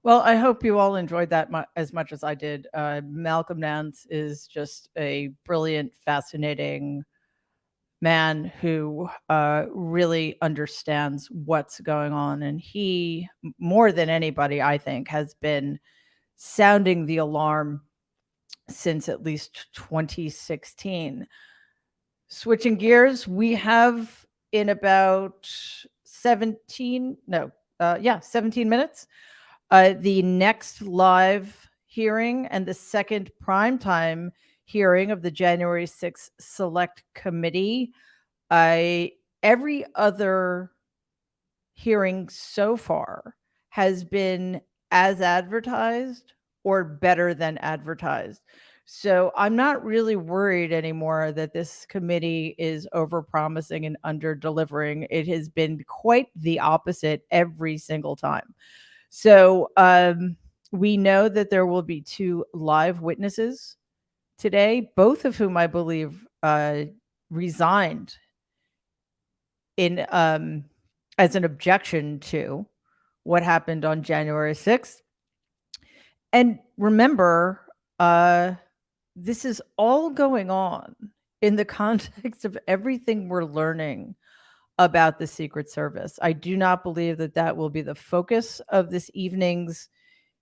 Well, I hope you all enjoyed that as much as I did. Malcolm Nance is just a brilliant, fascinating man who really understands what's going on. And he, more than anybody, I think, has been sounding the alarm since at least 2016. Switching gears, we have in about 17, no, 17 minutes, the next live hearing and the second primetime hearing of the January 6th Select Committee. Every other hearing so far has been as advertised or better than advertised. So I'm not really worried anymore that this committee is overpromising and under-delivering. It has been quite the opposite every single time. So we know that there will be 2 live witnesses today, both of whom I believe resigned in as an objection to what happened on January 6th. And remember, this is all going on in the context of everything we're learning about the Secret Service. I do not believe that that will be the focus of this evening's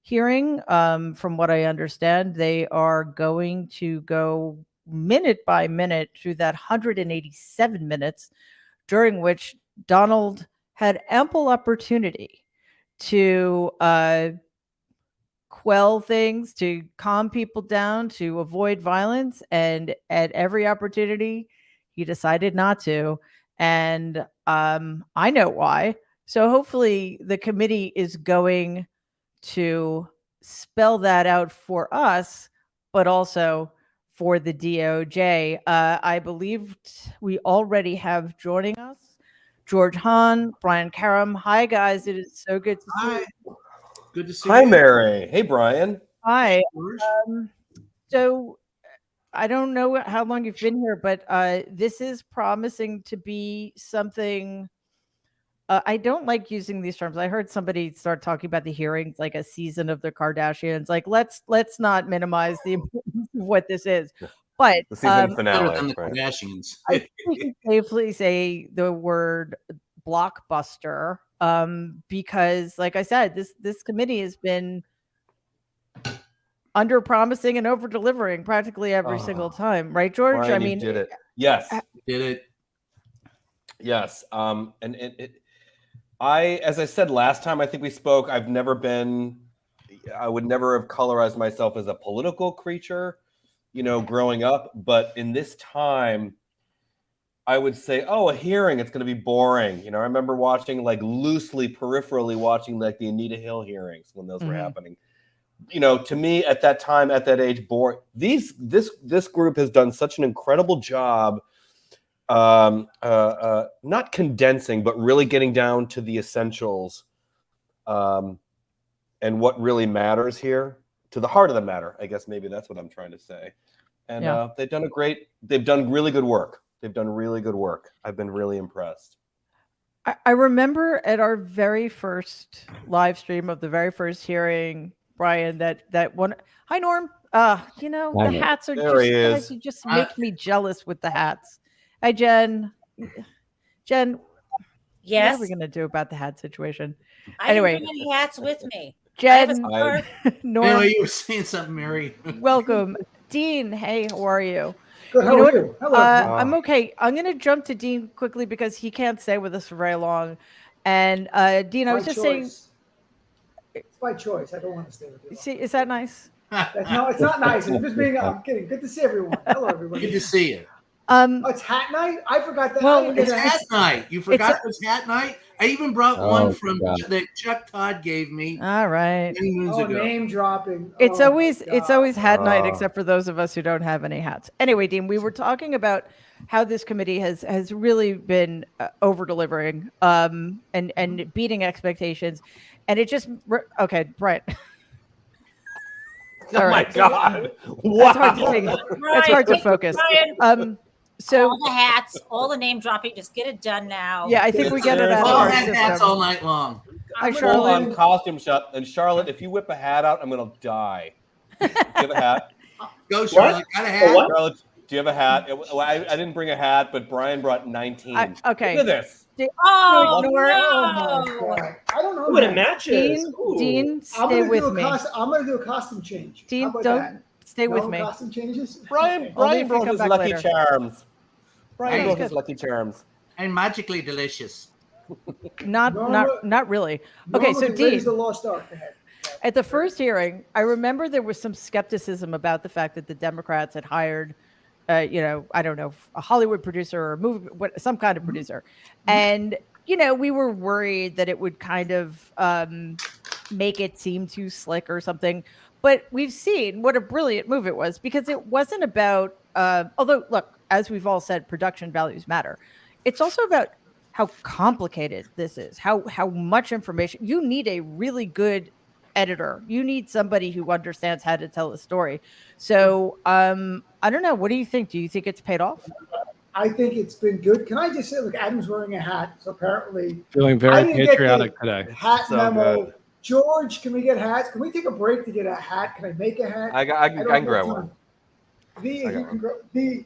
hearing. From what I understand, they are going to go minute by minute through that 187 minutes during which Donald had ample opportunity to quell things, to calm people down, to avoid violence. And at every opportunity, he decided not to. And I know why. So hopefully the committee is going to spell that out for us, but also for the DOJ. I believe we already have joining us George Hahn, Brian Karam. Hi, guys. It is so good to see you. Good to see Hi, you. Mary. Hey, Brian. Hi. So I don't know how long you've been here, but this is promising to be something. I don't like using these terms. I heard somebody start talking about the hearings like a season of the Kardashians. Like, let's not minimize the importance of what this is. But the season finale, better than the right. Kardashians. I think we can safely say the word blockbuster, because, like I said, this committee has been under promising and over delivering practically every single time, right, George? Brian, I mean, you did it. Yes, did it. Yes, and as I said last time, I think we spoke. I would never have colorized myself as a political creature, growing up. But in this time, I would say, a hearing, it's going to be boring. I remember watching, loosely, peripherally watching, the Anita Hill hearings when those were happening. To me at that time, at that age, boring. This group has done such an incredible job, not condensing, but really getting down to the essentials, and what really matters here, to the heart of the matter. I guess maybe that's what I'm trying to say. And they've done really good work. They've done really good work. I've been really impressed. I remember at our very first live stream of the very first hearing, Brian, that one. Hi, Norm. The hats are guys, you just make me jealous with the hats. Hi, Jen. Jen. Yes. What are we going to do about the hat situation? I didn't bring any hats with me. Jen. Norm. Anyway, you were saying something, Mary. Welcome. Dean, hey, how are you? Good, how are you? Hello. I'm okay. I'm going to jump to Dean quickly because he can't stay with us for very long. And Dean, I was just saying. It's by choice. I don't want to stay with you. See, is that nice? No, it's not nice. I'm just being. I'm kidding. Good to see everyone. Hello, everybody. Good to see you. It's hat night. I forgot that. Well, it's hat night. You forgot it's hat night. I even brought one from that Chuck Todd gave me. All right. Name dropping. It's always hat night, except for those of us who don't have any hats. Anyway, Dean, we were talking about how this committee has really been over delivering, and beating expectations, and it just okay, right. Oh my God! Wow. That's hard to focus. So all the hats, all the name dropping, just get it done now. yeah, I think we get it out of All our had hats system. all night long. Hi, Full Charlotte. on costume shot. And Charlotte, if you whip a hat out, I'm gonna die. Do you have a hat? Go, Charlotte. Got a hat? What? Charlotte, do you have a hat? I didn't bring a hat, but Brian brought 19. Okay. Look at this. Oh, Nor- Oh no. my god! I don't know. Ooh, and it man. matches. Dean, I'm stay gonna with do a me. I'm gonna do a costume change. How Dean, about don't that? stay No with me. costume changes. Brian if brought you come his back Lucky later. Charms. Brian Hey, brought good. his Lucky Charms. And magically delicious. Not really. Okay, so Raise the Dean, Lost Ark. Go ahead. at the first hearing, I remember there was some skepticism about the fact that the Democrats had hired, I don't know, a Hollywood producer or some kind of producer, and we were worried that it would kind of make it seem too slick or something. But we've seen what a brilliant move it was, because it wasn't about. Although, look, as we've all said, production values matter. It's also about how complicated this is, how much information. You need a really good editor. You need somebody who understands how to tell a story. So I don't know. What do you think? Do you think it's paid off? I think it's been good. Can I just say, look, Adam's wearing a hat, so apparently Feeling I very didn't get patriotic the today. hat So memo. good. George, can we get hats? Can we take a break to get a hat? Can I make a hat? I don't can have grab time. one.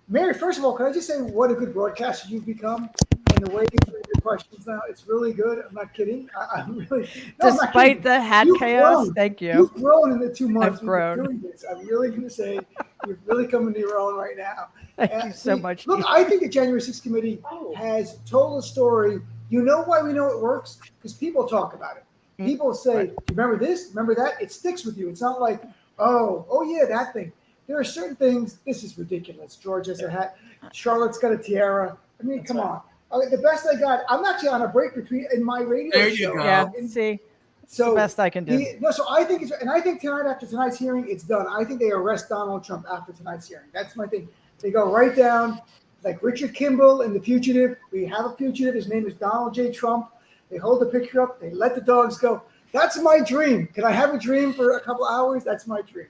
Mary, first of all, can I just say what a good broadcaster you've become, and the way you answer your questions now? It's really good. I'm not kidding. I'm really. No, I'm not Despite kidding. the hat You've chaos, grown. thank you. You've grown in the 2 months I've we've grown. been doing this. I'm really going to say you've really come into your own right now. Thank you so much. Look, Dean. I think the January 6th committee has told a story. You know why we know it works? Because people talk about it. People say, Right. "Do you remember this? Remember that?" It sticks with you. It's not like, oh yeah, that thing. There are certain things. This is ridiculous. George has a hat. Charlotte's got a tiara. I mean, come on. Okay, the best I got. I'm actually on a break in my radio There you show. go. Yeah, And see, it's so the best I can do. so I think I think tonight, after tonight's hearing, it's done. I think they arrest Donald Trump after tonight's hearing. That's my thing. They go right down, like Richard Kimball in The Fugitive. We have a fugitive. His name is Donald J. Trump. They hold the picture up. They let the dogs go. That's my dream. Can I have a dream for a couple hours? That's my dream.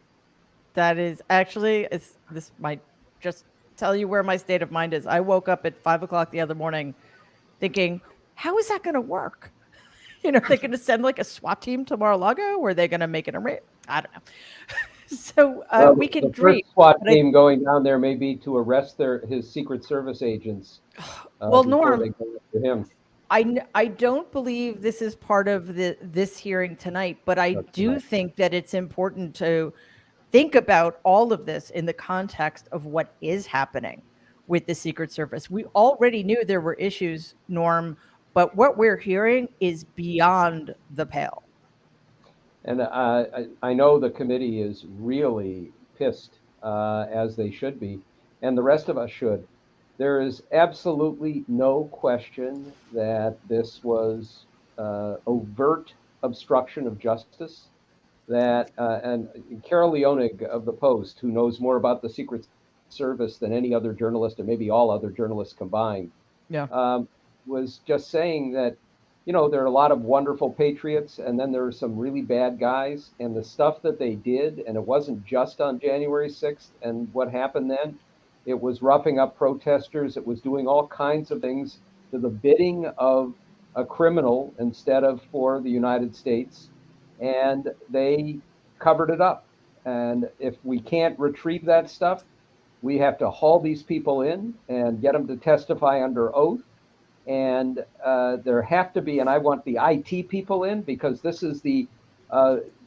That is actually, this might just tell you where my state of mind is. I woke up at 5:00 the other morning thinking, how is that going to work? They're going to send like a SWAT team to Mar-a-Lago, or are they going to make it a raid? I don't know. So we can the dream. first SWAT but I- team going down there may be to arrest his Secret Service agents. Well, before Norm, they go after him. I don't believe this is part of this hearing tonight, but I do think that it's important to think about all of this in the context of what is happening with the Secret Service. We already knew there were issues, Norm, but what we're hearing is beyond the pale. And I know the committee is really pissed, as they should be, and the rest of us should. There is absolutely no question that this was overt obstruction of justice. That and Carol Leonig of the Post, who knows more about the Secret Service than any other journalist, and maybe all other journalists combined, was just saying that, there are a lot of wonderful patriots, and then there are some really bad guys, and the stuff that they did, and it wasn't just on January 6th and what happened then. It was roughing up protesters. It was doing all kinds of things to the bidding of a criminal instead of for the United States. And they covered it up. And if we can't retrieve that stuff, we have to haul these people in and get them to testify under oath. And there have to be, and I want the IT people in, because this is the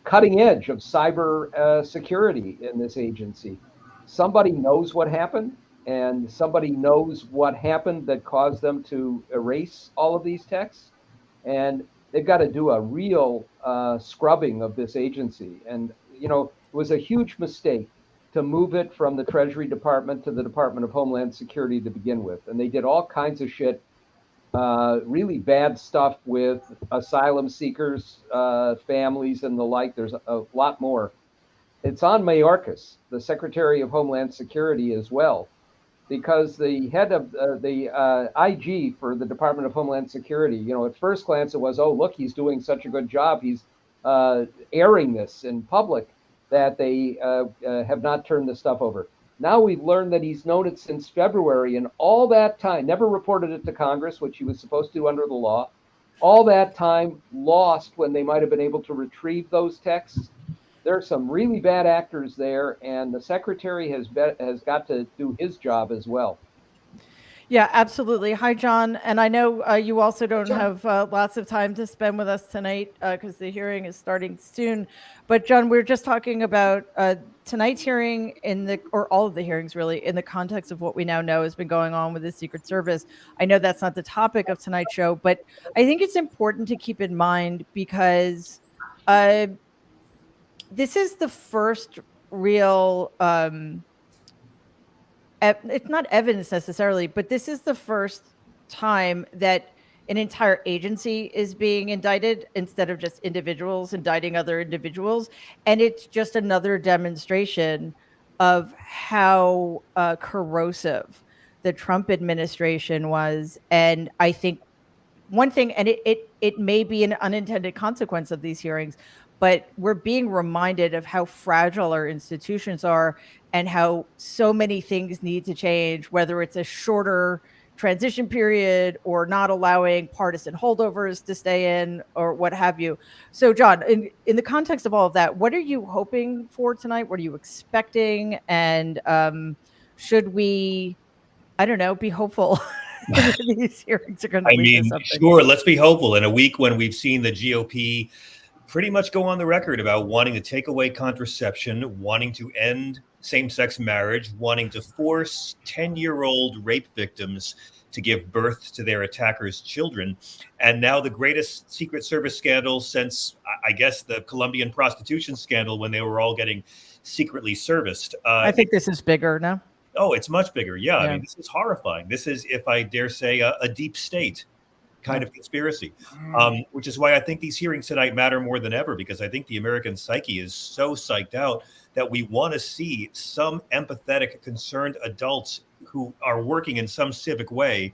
cutting edge of cyber security in this agency. Somebody knows what happened, and somebody knows what happened that caused them to erase all of these texts. And they've got to do a real scrubbing of this agency. And, it was a huge mistake to move it from the Treasury Department to the Department of Homeland Security to begin with. And they did all kinds of shit, really bad stuff with asylum seekers, families, and the like. There's a lot more. It's on Mayorkas, the Secretary of Homeland Security, as well, because the head of the IG for the Department of Homeland Security, at first glance it was, oh, look, he's doing such a good job. He's airing this in public that they have not turned this stuff over. Now we've learned that he's known it since February, and all that time, never reported it to Congress, which he was supposed to under the law. All that time lost when they might have been able to retrieve those texts. There are some really bad actors there, and the secretary has got to do his job as well. Yeah, absolutely. Hi, John. And I know you also don't have lots of time to spend with us tonight because the hearing is starting soon. But John, we're just talking about tonight's hearing or all of the hearings really, in the context of what we now know has been going on with the Secret Service. I know that's not the topic of tonight's show, but I think it's important to keep in mind because this is the first real it's not evidence necessarily, but this is the first time that an entire agency is being indicted instead of just individuals indicting other individuals. And it's just another demonstration of how corrosive the Trump administration was. And I think one thing, and it may be an unintended consequence of these hearings, but we're being reminded of how fragile our institutions are and how so many things need to change, whether it's a shorter transition period or not allowing partisan holdovers to stay in or what have you. So, John, in the context of all of that, what are you hoping for tonight? What are you expecting? And should we, I don't know, be hopeful that these hearings are going to lead to something? Sure, let's be hopeful. In a week when we've seen the GOP pretty much go on the record about wanting to take away contraception, wanting to end same-sex marriage, wanting to force 10-year-old rape victims to give birth to their attackers' children. And now the greatest Secret Service scandal since, I guess, the Colombian prostitution scandal when they were all getting secretly serviced. I think this is bigger now. Oh, it's much bigger. Yeah. I mean, this is horrifying. This is, if I dare say, a deep state kind of conspiracy, which is why I think these hearings tonight matter more than ever, because I think the American psyche is so psyched out that we want to see some empathetic, concerned adults who are working in some civic way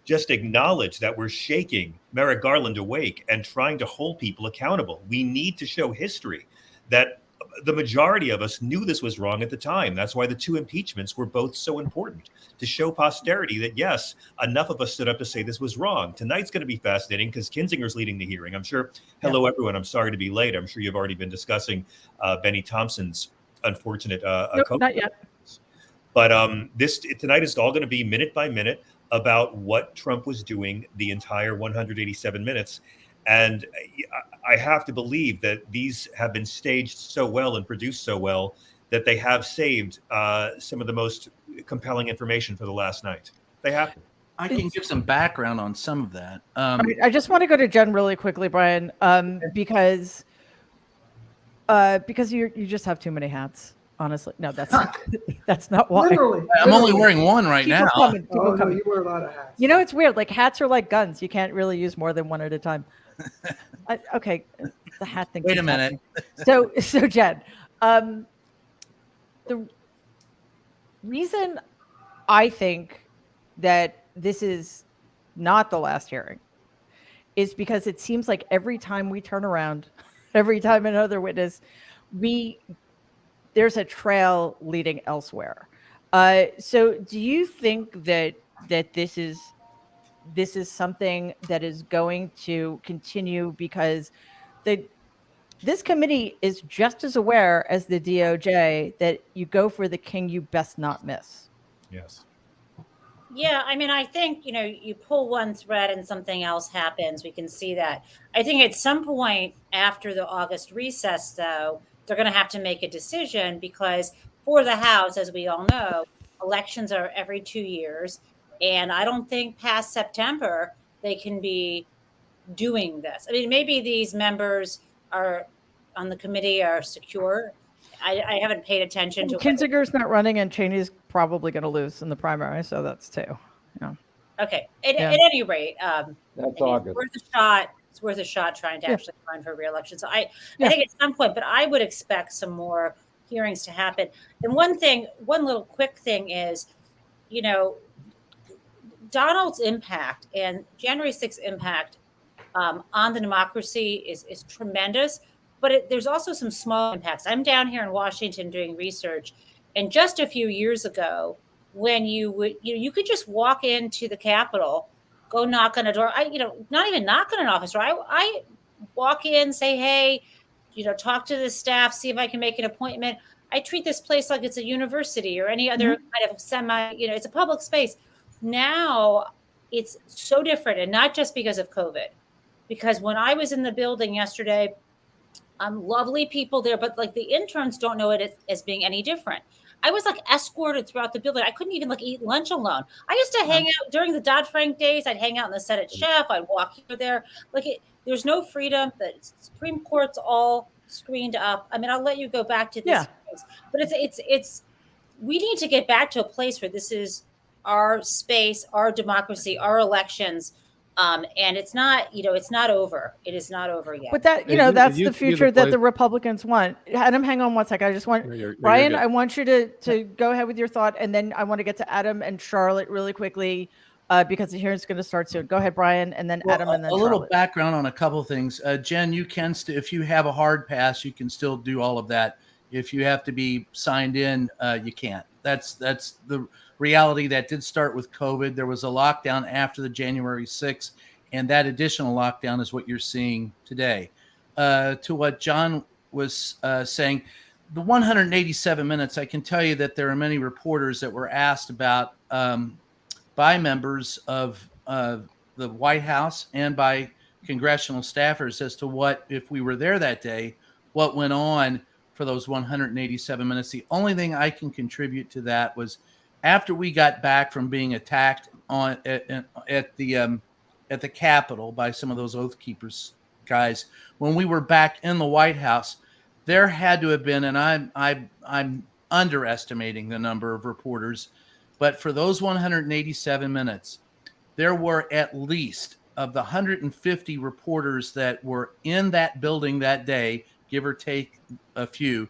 just acknowledge that we're shaking Merrick Garland awake and trying to hold people accountable. We need to show history that the majority of us knew this was wrong at the time. That's why the two impeachments were both so important, to show posterity that, yes, enough of us stood up to say this was wrong. Tonight's going to be fascinating because Kinzinger's leading the hearing. I'm sure. Hello, everyone. I'm sorry to be late. I'm sure you've already been discussing Benny Thompson's unfortunate nope, not yet. But tonight is all going to be minute by minute about what Trump was doing the entire 187 minutes. And I have to believe that these have been staged so well and produced so well that they have saved some of the most compelling information for the last night. They have to. I can give some background on some of that. I just want to go to Jen really quickly, Brian, because you just have too many hats. Honestly, no, that's not why. Literally. I'm only wearing one right now. People coming. You wear a lot of hats. You know, it's weird. Like hats are like guns. You can't really use more than one at a time. Okay, the hat thing. Wait a minute. So Jen, the reason I think that this is not the last hearing is because it seems like every time we turn around, every time another witness, there's a trail leading elsewhere. So do you think that this is something that is going to continue, because this committee is just as aware as the DOJ that you go for the king you best not miss? Yes. Yeah, I mean, I think, you pull one thread and something else happens. We can see that. I think at some point after the August recess, though, they're going to have to make a decision, because for the House, as we all know, elections are every 2 years. And I don't think past September they can be doing this. I mean, maybe these members are on the committee are secure. I haven't paid attention to. Kinzinger's not running, and Cheney's probably going to lose in the primary, so that's two. Yeah. Okay. At any rate, that's August. It's worth a shot trying to actually run for re-election. So I think at some point, but I would expect some more hearings to happen. And one little quick thing is, Donald's impact and January 6th impact on the democracy is tremendous, but there's also some small impacts. I'm down here in Washington doing research, And just a few years ago, when you could just walk into the Capitol, go knock on a door. Not even knock on an office door. I walk in, say, hey, talk to the staff, see if I can make an appointment. I treat this place like it's a university or any other kind of it's a public space. Now it's so different, and not just because of COVID. Because when I was in the building yesterday, lovely people there, but like the interns don't know it as being any different. I was like escorted throughout the building. I couldn't even like eat lunch alone. I used to hang out during the Dodd-Frank days. I'd hang out in the Senate chef. I'd walk here there. There's no freedom. The Supreme Court's all screened up. I mean, I'll let you go back to this, but it's we need to get back to a place where this is our space, our democracy, our elections. And it's not over. It is not over yet. But that's the future that the Republicans want. Adam, hang on one second. I just want Brian. I want you to go ahead with your thought, and then I want to get to Adam and Charlotte really quickly because the hearing's going to start soon. Go ahead, Brian, and then Adam, and then a Charlotte. Little background on a couple of things. Jen, you can if you have a hard pass, you can still do all of that. If you have to be signed in, you can't. That's the reality. That did start with COVID. There was a lockdown after the January 6th, and that additional lockdown is what you're seeing today. To what John was saying, the 187 minutes, I can tell you that there are many reporters that were asked about by members of the White House and by congressional staffers as to what, if we were there that day, what went on for those 187 minutes. The only thing I can contribute to that was after we got back from being attacked at the Capitol by some of those Oath Keepers guys, when we were back in the White House, there had to have been, and I'm underestimating the number of reporters, but for those 187 minutes, there were at least, of the 150 reporters that were in that building that day, give or take a few,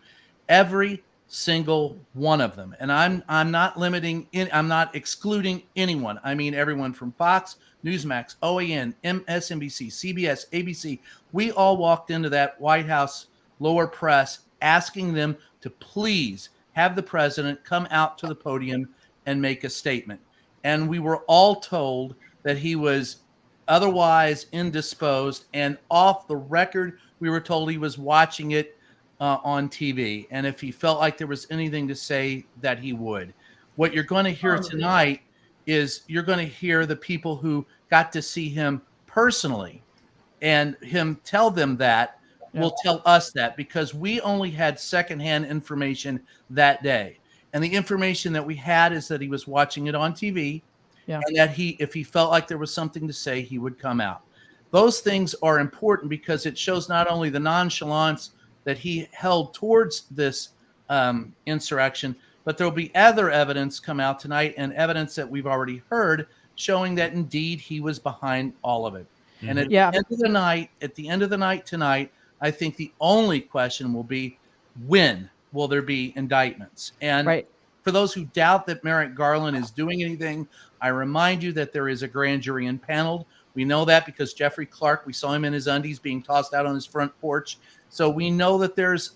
every single one of them. And I'm not I'm not excluding anyone. I mean, everyone from Fox, Newsmax, OAN, MSNBC, CBS, ABC. We all walked into that White House lower press asking them to please have the president come out to the podium and make a statement. And we were all told that he was otherwise indisposed, and off the record, we were told he was watching it on TV. And if he felt like there was anything to say, that he would. What you're going to hear tonight is you're going to hear the people who got to see him personally and him tell them that will tell us that, because we only had secondhand information that day. And the information that we had is that he was watching it on TV and that if he felt like there was something to say, he would come out. Those things are important because it shows not only the nonchalance that he held towards this insurrection, but there'll be other evidence come out tonight, and evidence that we've already heard showing that indeed he was behind all of it. Mm-hmm. And at the end of the night tonight, I think the only question will be, when will there be indictments? And for those who doubt that Merrick Garland is doing anything, I remind you that there is a grand jury impaneled. We know that because Jeffrey Clark, we saw him in his undies being tossed out on his front porch. So we know that there's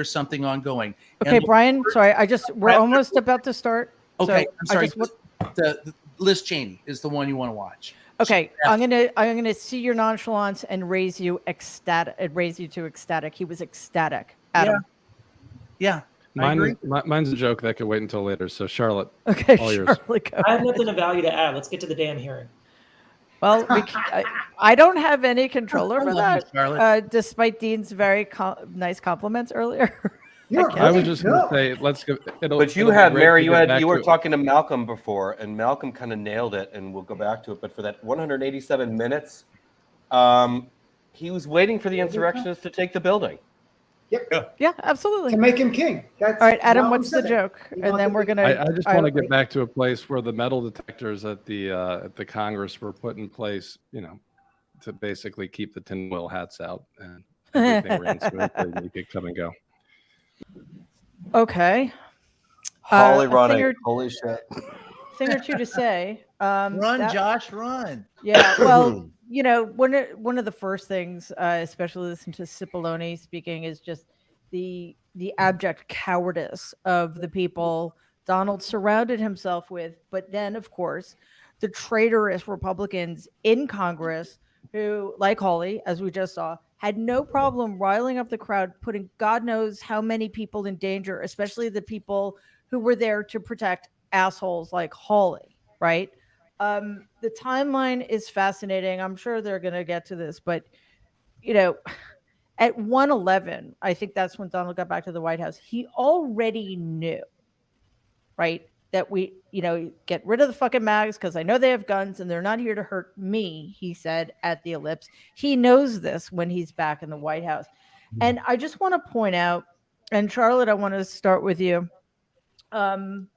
something ongoing. Okay, Brian, sorry, we're almost about to start. Okay, so I'm sorry. The Liz Cheney is the one you want to watch. Okay, I'm gonna see your nonchalance and raise you to ecstatic. He was ecstatic. Adam. Yeah. Mine's a joke that could wait until later. So Charlotte, okay, all yours. I have nothing of value to add. Let's get to the damn hearing. Well, I don't have any control over that, despite Dean's very nice compliments earlier. I was just going to say, let's go. But you had, Mary, you were talking to Malcolm before, and Malcolm kind of nailed it, and we'll go back to it. But for that 187 minutes, he was waiting for the insurrectionists to take the building. Yep. Yeah, absolutely. To make him king. That's all right, Adam, what's the joke? And then we're going to... I just want to get back to a place where the metal detectors at the Congress were put in place, to basically keep the tinfoil hats out, and everything ran smoothly and you could come and go. Okay. Holy shit. Thing or two to say. Josh, run. Yeah, well, one of the first things, especially listening to Cipollone speaking, is just the abject cowardice of the people Donald surrounded himself with. But then, of course, the traitorous Republicans in Congress who, like Hawley, as we just saw, had no problem riling up the crowd, putting God knows how many people in danger, especially the people who were there to protect assholes like Hawley, right? The timeline is fascinating. I'm sure they're going to get to this, but you know, at 111, I think that's when Donald got back to the White House. He already knew, right, that we, get rid of the fucking mags because I know they have guns and they're not here to hurt me, he said at the ellipse. He knows this when he's back in the White House. And I just want to point out, and Charlotte, I want to start with you. Two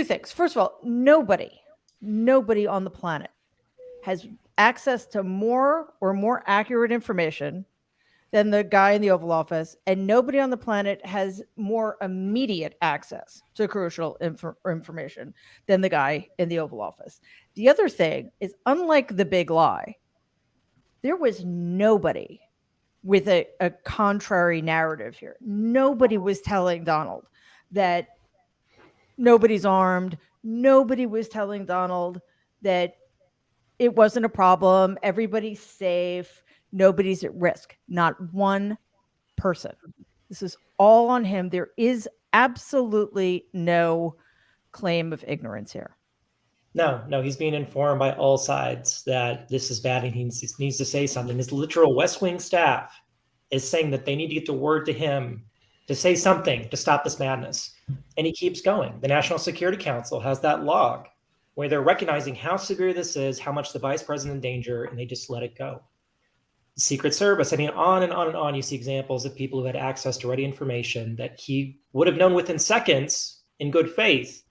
things. First of all, nobody on the planet has access to more accurate information than the guy in the Oval Office, and nobody on the planet has more immediate access to crucial information than the guy in the Oval Office. The other thing is, unlike the big lie, there was nobody with a contrary narrative here. Nobody was telling Donald that nobody's armed. Nobody was telling Donald that it wasn't a problem. Everybody's safe. Nobody's at risk. Not one person. This is all on him. There is absolutely no claim of ignorance here. No, he's being informed by all sides that this is bad and he needs to say something. His literal West Wing staff is saying that they need to get the word to him to say something to stop this madness. And he keeps going. The National Security Council has that log where they're recognizing how severe this is, how much the vice president in danger, and they just let it go. The Secret Service, I mean, on and on and on, you see examples of people who had access to ready information that he would have known within seconds in good faith,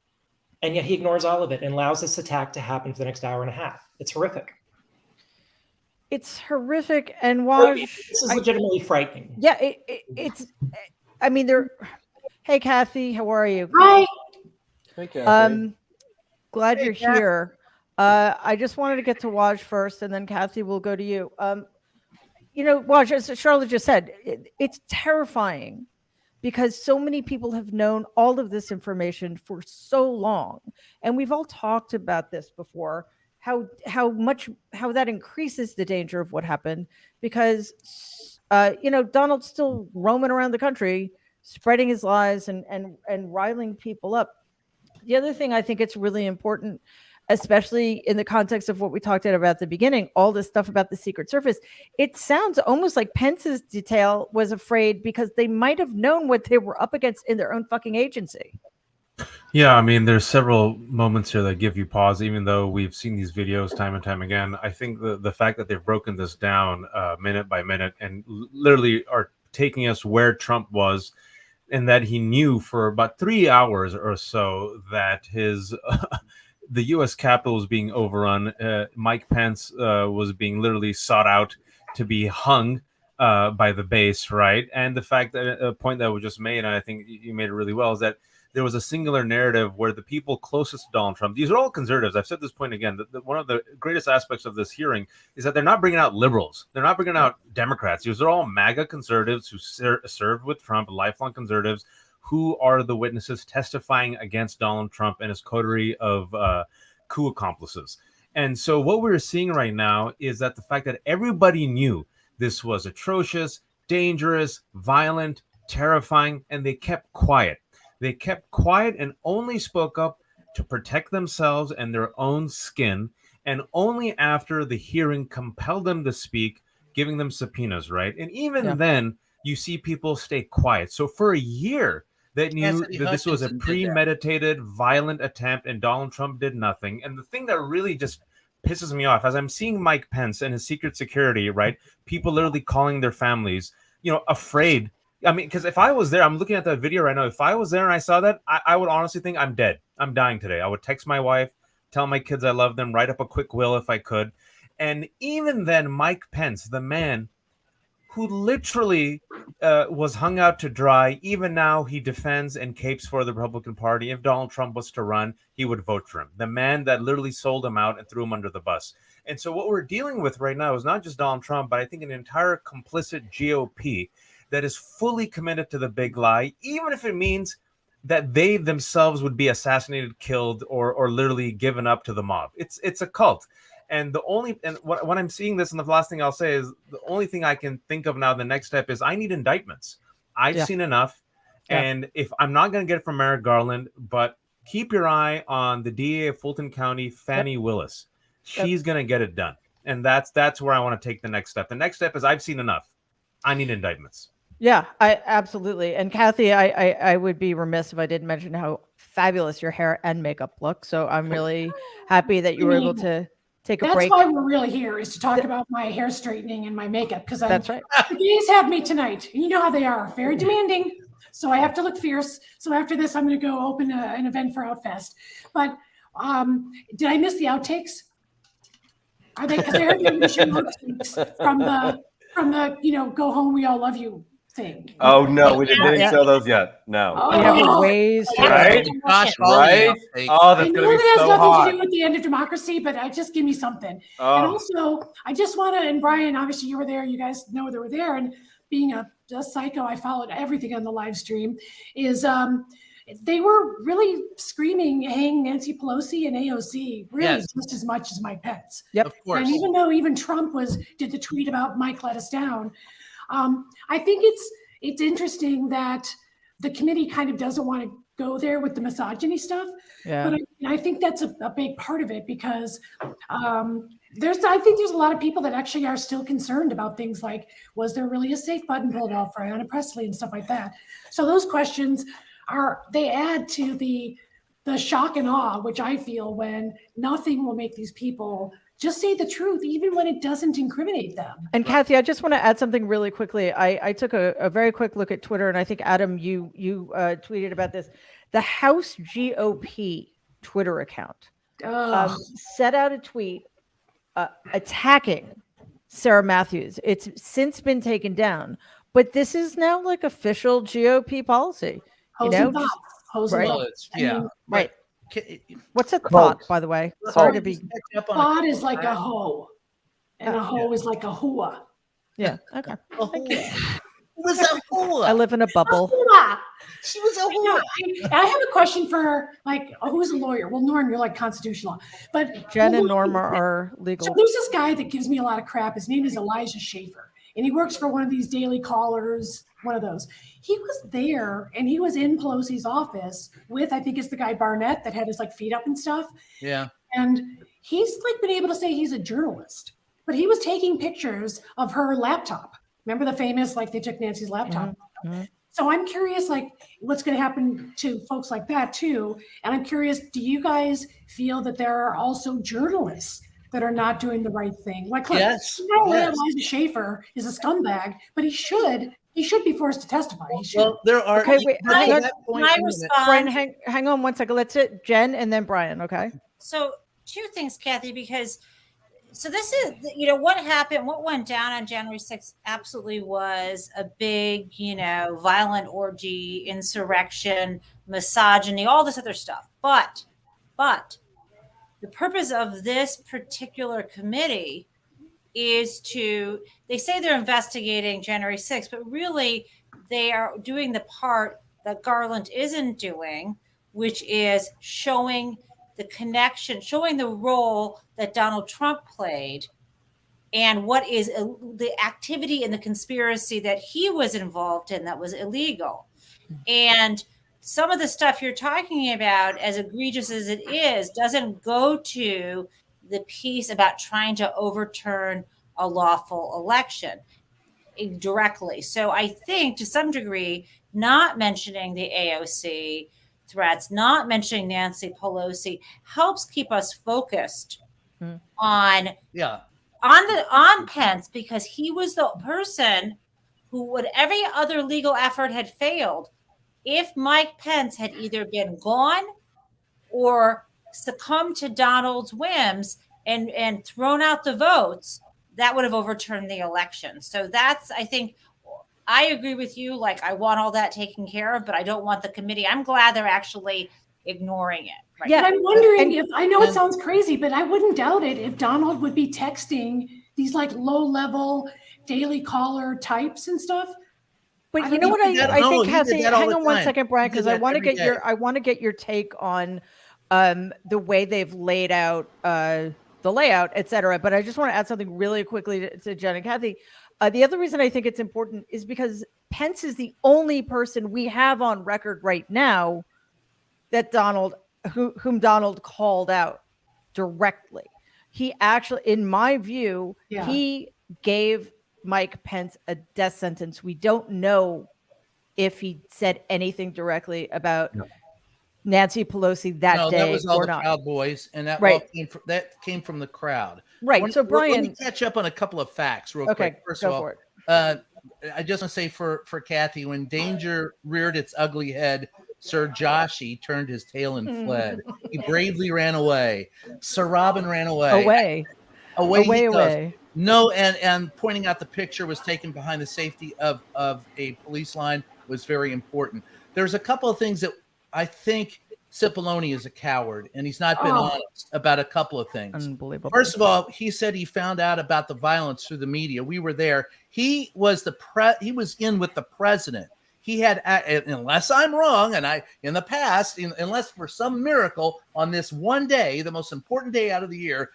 and yet he ignores all of it and allows this attack to happen for the next hour and a half. It's horrific. It's horrific, and Waj, this is legitimately frightening. Yeah, it's. I mean, they're. Hey, Kathy, how are you? Hi. Hey, Kathy. Glad you're here. I just wanted to get to Waj first, and then Kathy will go to you. Waj, as Charlotte just said, it's terrifying because so many people have known all of this information for so long, and we've all talked about this before. How that increases the danger of what happened because Donald's still roaming around the country, spreading his lies and riling people up. The other thing I think it's really important, especially in the context of what we talked about at the beginning, all this stuff about the Secret Service, it sounds almost like Pence's detail was afraid because they might have known what they were up against in their own fucking agency. Yeah, I mean, there's several moments here that give you pause, even though we've seen these videos time and time again. I think the fact that they've broken this down minute by minute and literally are taking us where Trump was, and that he knew for about 3 hours or so that his the U.S. Capitol was being overrun. Mike Pence was being literally sought out to be hung by the base, right? And the fact that a point that was just made, and I think you made it really well, is that there was a singular narrative where the people closest to Donald Trump, these are all conservatives. I've said this point again, that one of the greatest aspects of this hearing is that they're not bringing out liberals. They're not bringing out Democrats. These are all MAGA conservatives who served with Trump, lifelong conservatives, who are the witnesses testifying against Donald Trump and his coterie of coup accomplices. And so what we're seeing right now is that the fact that everybody knew this was atrocious, dangerous, violent, terrifying, and they kept quiet. They kept quiet and only spoke up to protect themselves and their own skin. And only after the hearing compelled them to speak, giving them subpoenas, right? And even then, you see people stay quiet. So for a year, that knew that this was a premeditated, violent attempt, and Donald Trump did nothing. And the thing that really just pisses me off, as I'm seeing Mike Pence and his secret security, right? People literally calling their families, afraid. I mean, because if I was there, I'm looking at that video right now. If I was there and I saw that, I would honestly think I'm dead. I'm dying today. I would text my wife, tell my kids I love them, write up a quick will if I could. And even then, Mike Pence, the man who literally was hung out to dry, even now he defends and capes for the Republican Party. If Donald Trump was to run, he would vote for him. The man that literally sold him out and threw him under the bus. And so what we're dealing with right now is not just Donald Trump, but I think an entire complicit GOP that is fully committed to the big lie, even if it means that they themselves would be assassinated, killed, or literally given up to the mob. It's a cult. And when I'm seeing this, and the last thing I'll say is the only thing I can think of now, the next step is I need indictments. I've seen enough. Yeah. And if I'm not going to get it from Merrick Garland, but keep your eye on the DA of Fulton County, Fannie Willis. She's going to get it done. And that's where I want to take the next step. The next step is I've seen enough. I need indictments. Yeah, I absolutely. And Kathy, I would be remiss if I didn't mention how fabulous your hair and makeup look. So I'm really happy that you were able to take a break. That's why we're really here, is to talk about my hair straightening and my makeup, because that's right. The gays have me tonight. You know how they are, very demanding. So I have to look fierce. So after this, I'm going to go open an event for Outfest. But did I miss the outtakes? Are they? Because I heard they were showing outtakes from the go home, we all love you thing. Oh no, we didn't show those yet. No. Oh, we have ways to right? Right? Oh, that's gonna be so nothing hot. to do with the end of democracy, but just give me something. Oh. And also, I just want to, and Brian, obviously you were there. You guys know they were there, and being a psycho, I followed everything on the live stream. They were really screaming, hang Nancy Pelosi and AOC, really just as much as Mike Pence. Yep, of course. And even though Trump did the tweet about Mike let us down, I think it's interesting that the committee kind of doesn't want to go there with the misogyny stuff. Yeah. But I think that's a big part of it, because I think there's a lot of people that actually are still concerned about things like, was there really a safe button pulled off for Ayanna Pressley and stuff like that? So those questions they add to the shock and awe, which I feel when nothing will make these people just say the truth, even when it doesn't incriminate them. And Kathy, I just want to add something really quickly. I took a very quick look at Twitter, and I think Adam, you tweeted about this. The House GOP Twitter account set out a tweet attacking Sarah Matthews. It's since been taken down, but this is now like official GOP policy. Right? Right. What's a thought, by the way? Sorry to be. Thought is like a hoe, and a hoe is like a hua. Yeah. Okay. Thank you. Was a hua. I live in a bubble. She was a hua. I have a question for who's a lawyer? Well, Norm, you're like constitutional law, but Jen and Norma are legal. So there's this guy that gives me a lot of crap. His name is Elijah Schaefer, and he works for one of these daily callers, one of those. He was there, and he was in Pelosi's office with, I think it's the guy Barnett that had his feet up and stuff. Yeah. And he's been able to say he's a journalist, but he was taking pictures of her laptop. Remember the famous, they took Nancy's laptop. Mm-hmm. So I'm curious, what's going to happen to folks like that too. And I'm curious, do you guys feel that there are also journalists that are not doing the right thing? Yes. Elijah Schaefer is a scumbag, but he should be forced to testify. He should. Well, there are. Okay, wait. I respond? Brian, hang on 1 second. Let's hit Jen and then Brian. Okay. So 2 things, Kathy, because this is, what happened, what went down on January 6th absolutely was a big, violent orgy, insurrection, misogyny, all this other stuff. But the purpose of this particular committee is they say they're investigating January 6th, but really they are doing the part that Garland isn't doing, which is showing the connection, showing the role that Donald Trump played and what is the activity and the conspiracy that he was involved in that was illegal. And some of the stuff you're talking about, as egregious as it is, doesn't go to the piece about trying to overturn a lawful election directly. So I think to some degree, not mentioning the AOC threats, not mentioning Nancy Pelosi helps keep us focused on Pence, because he was the person who would, every other legal effort had failed. If Mike Pence had either been gone or succumbed to Donald's whims and thrown out the votes, that would have overturned the election. So that's, I think, I agree with you. I want all that taken care of, but I don't want the committee. I'm glad they're actually ignoring it. Right? Yeah. But I'm wondering And- if, I know it sounds crazy, but I wouldn't doubt it if Donald would be texting these like low level daily caller types and stuff. But I you don't know know. what He did that- I no, think, he did Kathy, that all hang the on one time. second, Brian, He did because I that want to every get your day. I want to get your take on the way they've laid out the layout, et cetera. But I just want to add something really quickly to Jen and Kathy. The other reason I think it's important is because Pence is the only person we have on record right now that whom Donald called out directly. He actually, in my view, Yeah. he gave Mike Pence a death sentence. We don't know if he said anything directly about Nancy Pelosi that No, day that was all or the not. Proud Boys, and that all Right. came from the crowd. Right. So Let me Brian, catch up on a couple of facts real okay, quick. First go of all, for it. I just want to say for Kathy, when danger reared its ugly head, Sir Joshy turned his tail and fled. He bravely ran away. Sir Robin ran away. Away he goes. No, and pointing out the picture was taken behind the safety of a police line was very important. There's a couple of things that I think Cipollone is a coward, and he's not been honest about a couple of things. Unbelievable. First of all, he said he found out about the violence through the media. We were there. He was he was in with the president. He had, unless I'm wrong, and in the past, unless for some miracle on this one day, the most important day out of the year,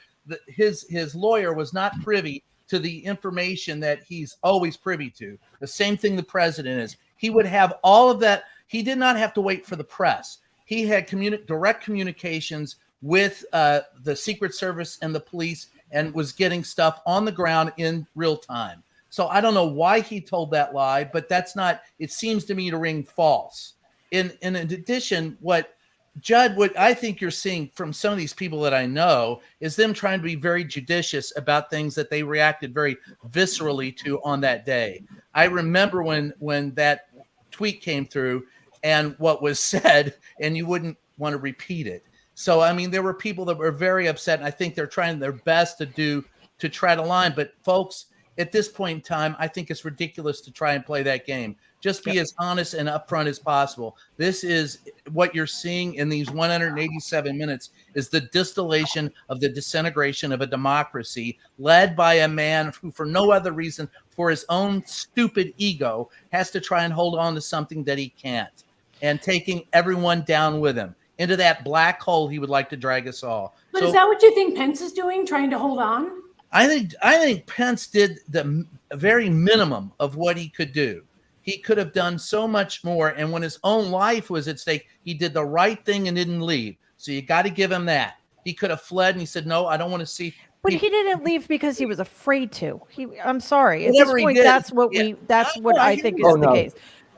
his lawyer was not privy to the information that he's always privy to. The same thing the president is. He would have all of that. He did not have to wait for the press. He had direct communications with the Secret Service and the police and was getting stuff on the ground in real time. So I don't know why he told that lie, but it seems to me to ring false. In addition, what I think you're seeing from some of these people that I know is them trying to be very judicious about things that they reacted very viscerally to on that day. I remember when that tweet came through and what was said, and you wouldn't want to repeat it. So, I mean, there were people that were very upset, and I think they're trying their best to try to line. But folks, at this point in time, I think it's ridiculous to try and play that game. Just be as honest and upfront as possible. This is what you're seeing in these 187 minutes is the distillation of the disintegration of a democracy led by a man who, for no other reason, for his own stupid ego, has to try and hold on to something that he can't, and taking everyone down with him into that black hole he would like to drag us all. But is that what you think Pence is doing, trying to hold on? I think Pence did the very minimum of what he could do. He could have done so much more. And when his own life was at stake, he did the right thing and didn't leave. So you got to give him that. He could have fled and he said, no, I don't want to see. But he didn't leave because he was afraid to. I'm sorry. At Whatever this he point, did, that's what I think is the case.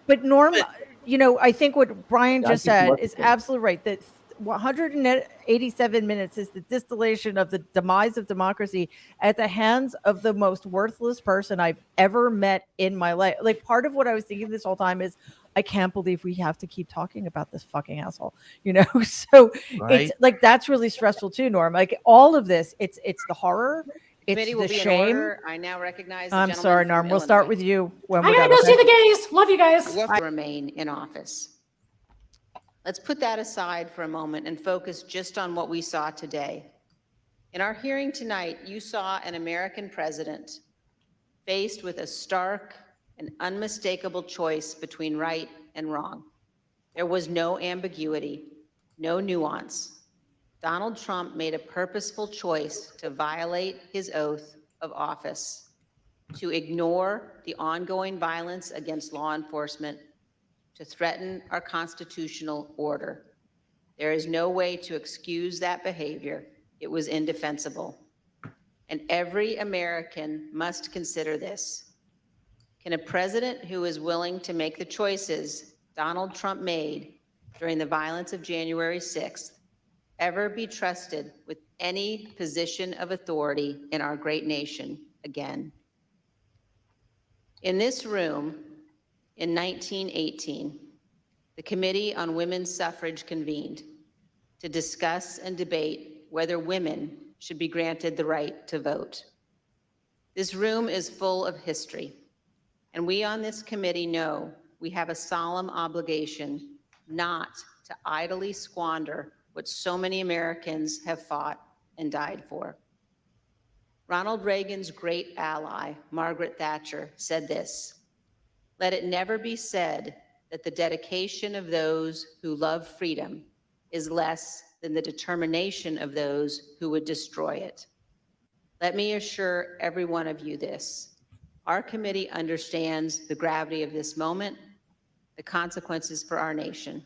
But Norm, I think what Brian just said is absolutely right. That 187 minutes is the distillation of the demise of democracy at the hands of the most worthless person I've ever met in my life. Like, part of what I was thinking this whole time is, I can't believe we have to keep talking about this fucking asshole, So It's like, that's really stressful too, Norm. Like, all of this, it's the horror, it's the shame. I now recognize. I'm sorry, Norm. We'll start with you when I gotta go see the gays. Love you guys. I remain in office. Let's put that aside for a moment and focus just on what we saw today. In our hearing tonight, you saw an American president faced with a stark and unmistakable choice between right and wrong. There was no ambiguity, no nuance. Donald Trump made a purposeful choice to violate his oath of office, to ignore the ongoing violence against law enforcement, to threaten our constitutional order. There is no way to excuse that behavior. It was indefensible. And every American must consider this. Can a president who is willing to make the choices Donald Trump made during the violence of January 6th ever be trusted with any position of authority in our great nation again? In this room, in 1918, the Committee on Women's Suffrage convened to discuss and debate whether women should be granted the right to vote. This room is full of history, and we on this committee know we have a solemn obligation not to idly squander what so many Americans have fought and died for. Ronald Reagan's great ally, Margaret Thatcher, said this: "Let it never be said that the dedication of those who love freedom is less than the determination of those who would destroy it." Let me assure every one of you this: our committee understands the gravity of this moment, the consequences for our nation.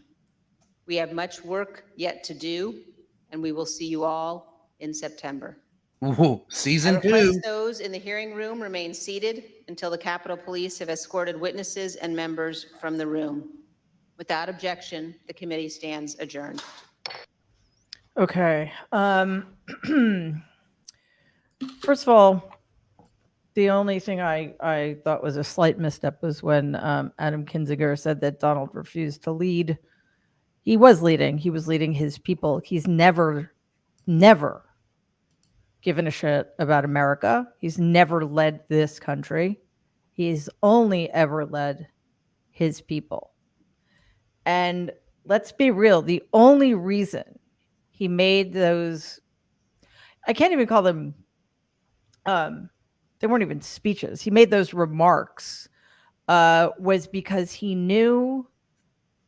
We have much work yet to do, and we will see you all in September. Ooh, I season request 2. those in the hearing room remain seated until the Capitol Police have escorted witnesses and members from the room. Without objection, the committee stands adjourned. Okay. First of all, the only thing I thought was a slight misstep was when Adam Kinzinger said that Donald refused to lead. He was leading. He was leading his people. He's never given a shit about America. He's never led this country. He's only ever led his people. And let's be real, the only reason he made those, I can't even call them, they weren't even speeches. He made those remarks was because he knew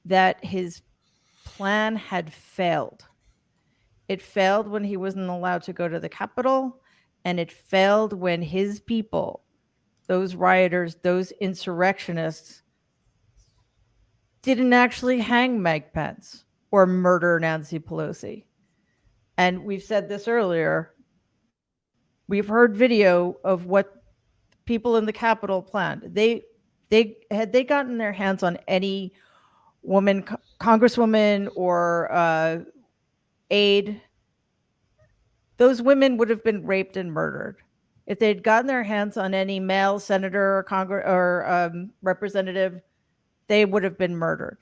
that his plan had failed. It failed when he wasn't allowed to go to the Capitol, and it failed when his people, those rioters, those insurrectionists, didn't actually hang Mike Pence or murder Nancy Pelosi. And we've said this earlier. We've heard video of what people in the Capitol planned. They had they gotten their hands on any woman, congresswoman or aide, those women would have been raped and murdered. If they'd gotten their hands on any male senator or Congress or representative, they would have been murdered.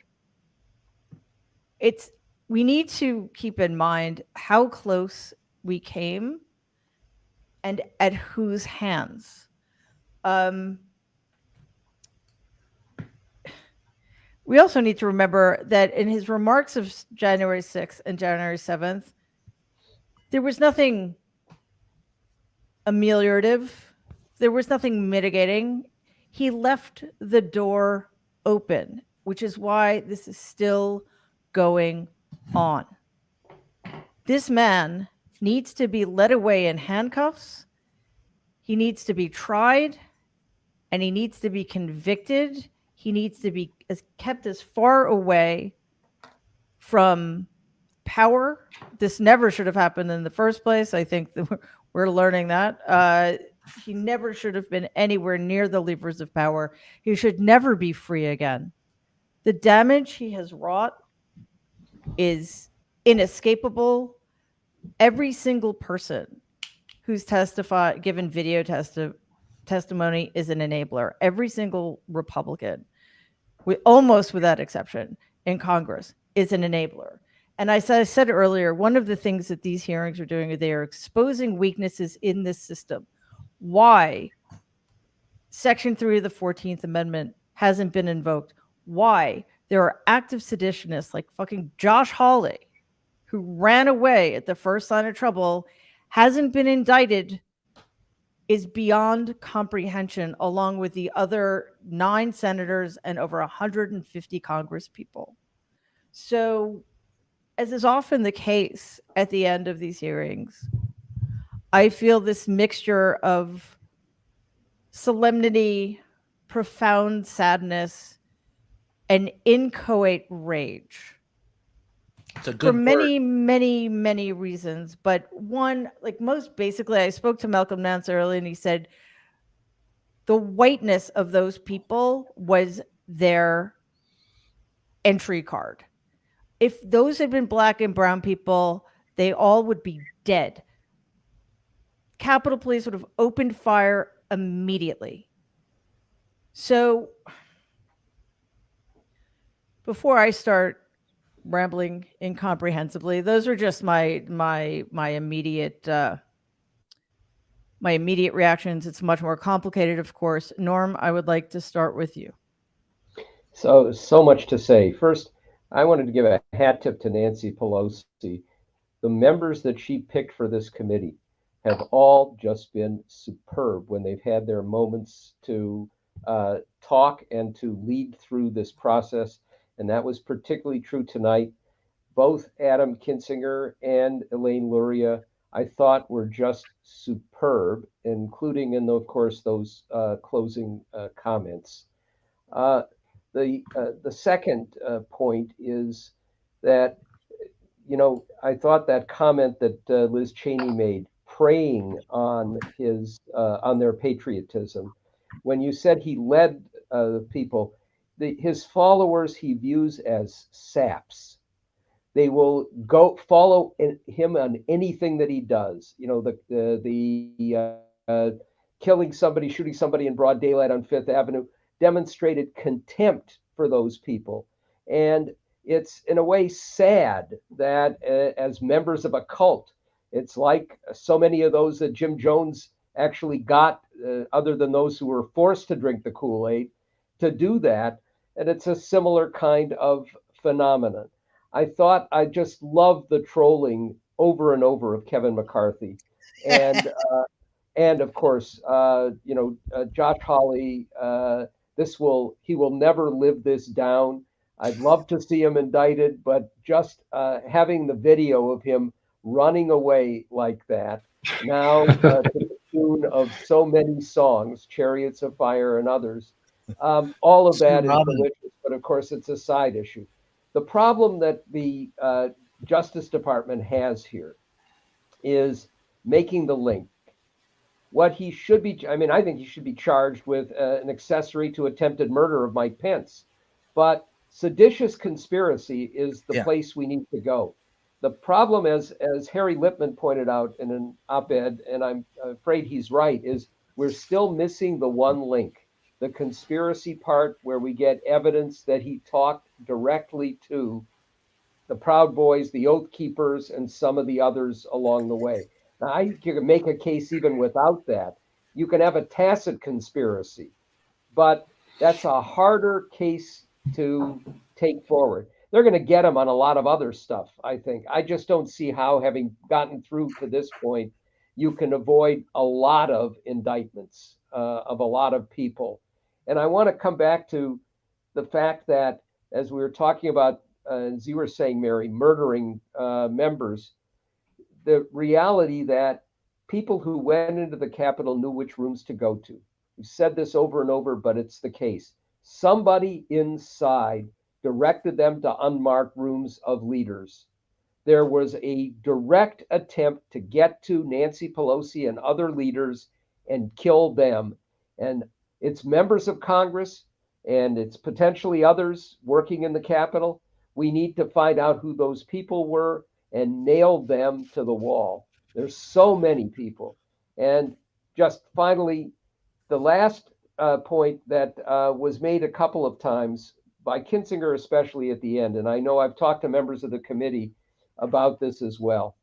We need to keep in mind how close we came and at whose hands. We also need to remember that in his remarks of January 6th and January 7th, there was nothing ameliorative. There was nothing mitigating. He left the door open, which is why this is still going on. This man needs to be led away in handcuffs. He needs to be tried, and he needs to be convicted. He needs to be kept as far away from power. This never should have happened in the first place. I think that we're learning that. He never should have been anywhere near the levers of power. He should never be free again. The damage he has wrought is inescapable. Every single person who's given video testimony is an enabler. Every single Republican, almost without exception, in Congress is an enabler. And as I said earlier, one of the things that these hearings are doing is they are exposing weaknesses in this system. Why Section 3 of the 14th Amendment hasn't been invoked. Why there are active seditionists like fucking Josh Hawley, who ran away at the first sign of trouble, hasn't been indicted, is beyond comprehension, along with the other 9 senators and over 150 Congress people. So, as is often the case at the end of these hearings, I feel this mixture of solemnity, profound sadness, and inchoate rage. It's a good For many, word. many reasons. But one, like most basically, I spoke to Malcolm Nance earlier, and he said the whiteness of those people was their entry card. If those had been black and brown people, they all would be dead. Capitol Police would have opened fire immediately. So before I start rambling incomprehensibly, those are just my immediate reactions. It's much more complicated, of course. Norm, I would like to start with you. So much to say. First, I wanted to give a hat tip to Nancy Pelosi. The members that she picked for this committee have all just been superb when they've had their moments to talk and to lead through this process. And that was particularly true tonight. Both Adam Kinzinger and Elaine Luria, I thought, were just superb, including in, of course, those closing comments. The second point is that, you know, I thought that comment that Liz Cheney made, preying on their patriotism, when you said he led people, his followers he views as saps. They will go follow him on anything that he does. You know, killing somebody, shooting somebody in broad daylight on Fifth Avenue demonstrated contempt for those people. And it's in a way sad that as members of a cult, it's like so many of those that Jim Jones actually got, other than those who were forced to drink the Kool-Aid, to do that. And it's a similar kind of phenomenon. I thought I just loved the trolling over and over of Kevin McCarthy. And of course, Josh Hawley, he will never live this down. I'd love to see him indicted, but just having the video of him running away like that, now to the tune of so many songs, Chariots of Fire and others, all of that is delicious, but of course it's a side issue. The problem that the Justice Department has here is making the link. What he should be, I think he should be charged with an accessory to attempted murder of Mike Pence. But seditious conspiracy is the place we need to go. The problem, as Harry Lipman pointed out in an op-ed, and I'm afraid he's right, is we're still missing the one link, the conspiracy part where we get evidence that he talked directly to the Proud Boys, the Oath Keepers, and some of the others along the way. Now, you can make a case even without that. You can have a tacit conspiracy, but that's a harder case to take forward. They're going to get him on a lot of other stuff, I think. I just don't see how, having gotten through to this point, you can avoid a lot of indictments of a lot of people. And I want to come back to the fact that, as we were talking about, as you were saying, Mary, murdering members, the reality that people who went into the Capitol knew which rooms to go to. We've said this over and over, but it's the case. Somebody inside directed them to unmarked rooms of leaders. There was a direct attempt to get to Nancy Pelosi and other leaders and kill them. And it's members of Congress and it's potentially others working in the Capitol. We need to find out who those people were and nail them to the wall. There's so many people. And just finally, the last point that was made a couple of times by Kinzinger, especially at the end, and I know I've talked to members of the committee about this as well,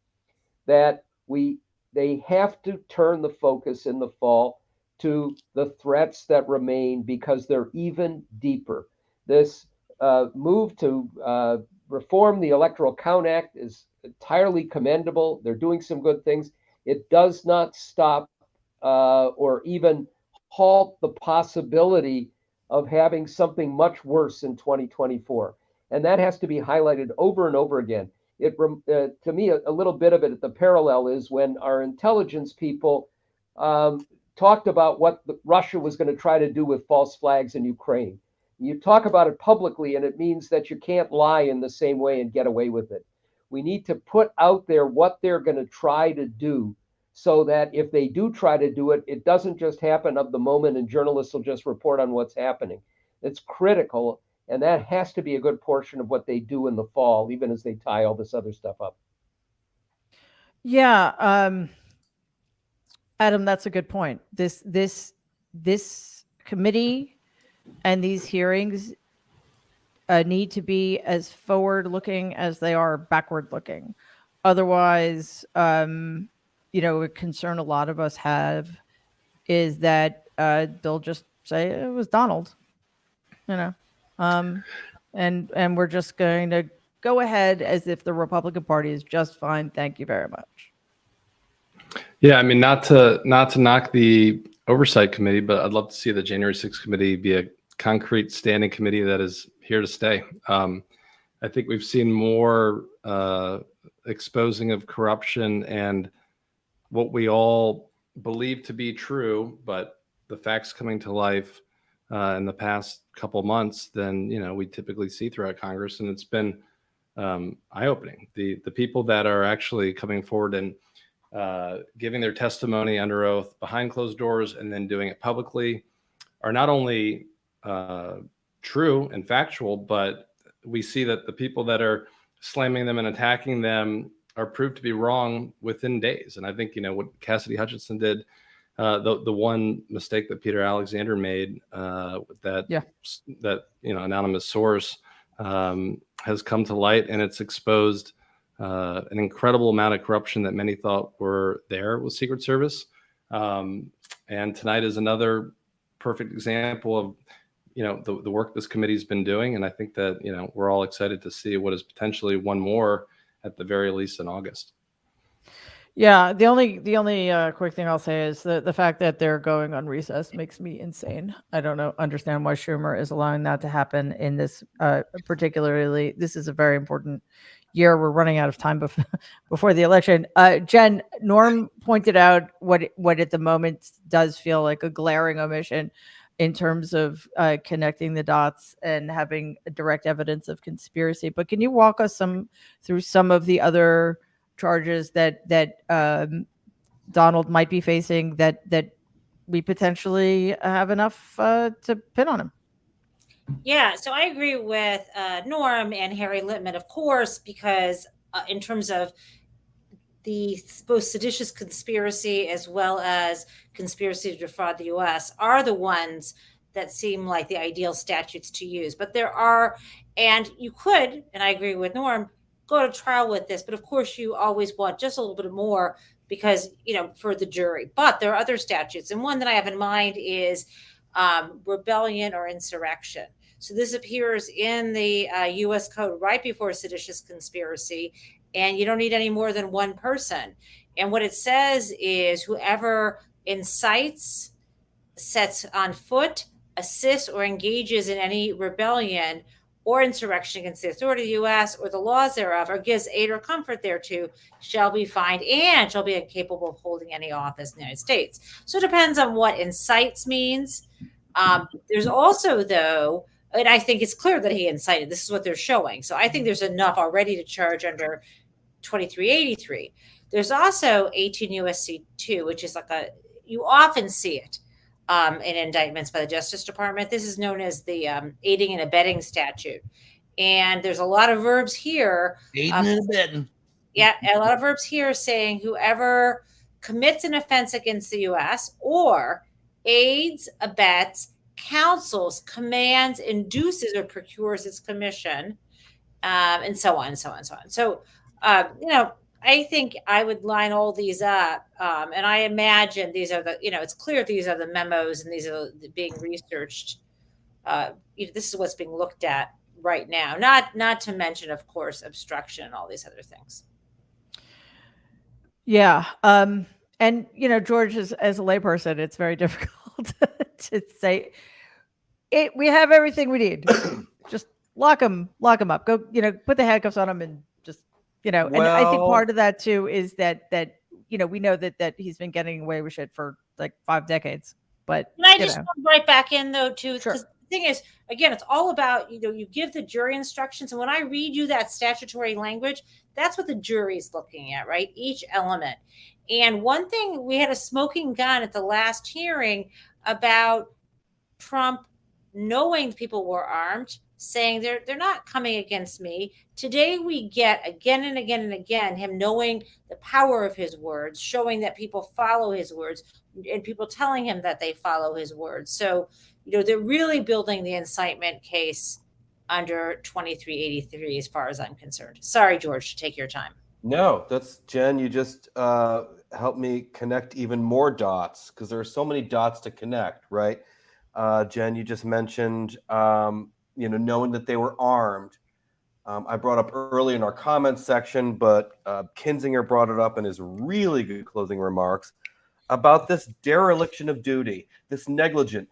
that they have to turn the focus in the fall to the threats that remain because they're even deeper. This move to reform the Electoral Count Act is entirely commendable. They're doing some good things. It does not stop or even halt the possibility of having something much worse in 2024. And that has to be highlighted over and over again. To me, a little bit of it, the parallel is when our intelligence people talked about what Russia was going to try to do with false flags in Ukraine. You talk about it publicly, and it means that you can't lie in the same way and get away with it. We need to put out there what they're going to try to do so that if they do try to do it, it doesn't just happen of the moment and journalists will just report on what's happening. It's critical, and that has to be a good portion of what they do in the fall, even as they tie all this other stuff up. Yeah, Adam, that's a good point. This committee and these hearings need to be as forward-looking as they are backward-looking. Otherwise, a concern a lot of us have is that they'll just say it was Donald. and we're just going to go ahead as if the Republican Party is just fine. Thank you very much. Yeah, I mean, not to knock the oversight committee, but I'd love to see the January 6th committee be a concrete standing committee that is here to stay. I think we've seen more exposing of corruption and what we all believe to be true, but the facts coming to life in the past couple months than we typically see throughout Congress, and it's been eye-opening. The people that are actually coming forward and giving their testimony under oath behind closed doors and then doing it publicly are not only true and factual, but we see that the people that are slamming them and attacking them are proved to be wrong within days. And I think, what Cassidy Hutchinson did, the one mistake that Peter Alexander made, that anonymous source has come to light, and it's exposed an incredible amount of corruption that many thought were there with Secret Service. And tonight is another perfect example of, the work this committee's been doing. And I think that, we're all excited to see what is potentially one more at the very least in August. Yeah, the only quick thing I'll say is the fact that they're going on recess makes me insane. I don't understand why Schumer is allowing that to happen in this particularly. This is a very important year. We're running out of time before the election. Jen, Norm pointed out what at the moment does feel like a glaring omission in terms of connecting the dots and having direct evidence of conspiracy. But can you walk us through some of the other charges that Donald might be facing that we potentially have enough to pin on him? Yeah, so I agree with Norm and Harry Littman, of course, because in terms of the both seditious conspiracy as well as conspiracy to defraud the U.S. are the ones that seem like the ideal statutes to use. But there are, and you could, and I agree with Norm, go to trial with this, but of course you always want just a little bit more because, for the jury. But there are other statutes, and one that I have in mind is rebellion or insurrection. So this appears in the U.S. Code right before seditious conspiracy, and you don't need any more than one person. And what it says is whoever incites, sets on foot, assists, or engages in any rebellion or insurrection against the authority of the U.S. or the laws thereof, or gives aid or comfort thereto, shall be fined and shall be incapable of holding any office in the United States. So it depends on what incites means. There's also, though, and I think it's clear that he incited. This is what they're showing. So I think there's enough already to charge under 2383. There's also 18 U.S.C. 2, which is you often see it in indictments by the Justice Department. This is known as the aiding and abetting statute. And there's a lot of verbs here. Aiding and abetting. Yeah, a lot of verbs here saying whoever commits an offense against the U.S. or aids, abets, counsels, commands, induces, or procures its commission, and so on, and so on, and so on. So, I think I would line all these up, and I imagine these are it's clear these are the memos and these are being researched. This is what's being looked at right now. Not to mention, of course, obstruction and all these other things. Yeah, and George, as a layperson, it's very difficult to say. We have everything we need. Just lock him up. Go, put the handcuffs on him and just, and I think part of that too is that we know that he's been getting away with shit for like 5 decades. But can I just come right back in though too? Sure. Because the thing is, again, it's all about you give the jury instructions, and when I read you that statutory language, that's what the jury's looking at, right? Each element. And one thing, we had a smoking gun at the last hearing about Trump knowing people were armed, saying they're not coming against me. Today we get again and again and again him knowing the power of his words, showing that people follow his words, and people telling him that they follow his words. So, they're really building the incitement case under 2383 as far as I'm concerned. Sorry, George, to take your time. No, that's Jen. You just helped me connect even more dots because there are so many dots to connect, right? Jen, you just mentioned knowing that they were armed. I brought up early in our comments section, but Kinzinger brought it up in his really good closing remarks about this dereliction of duty, this negligence.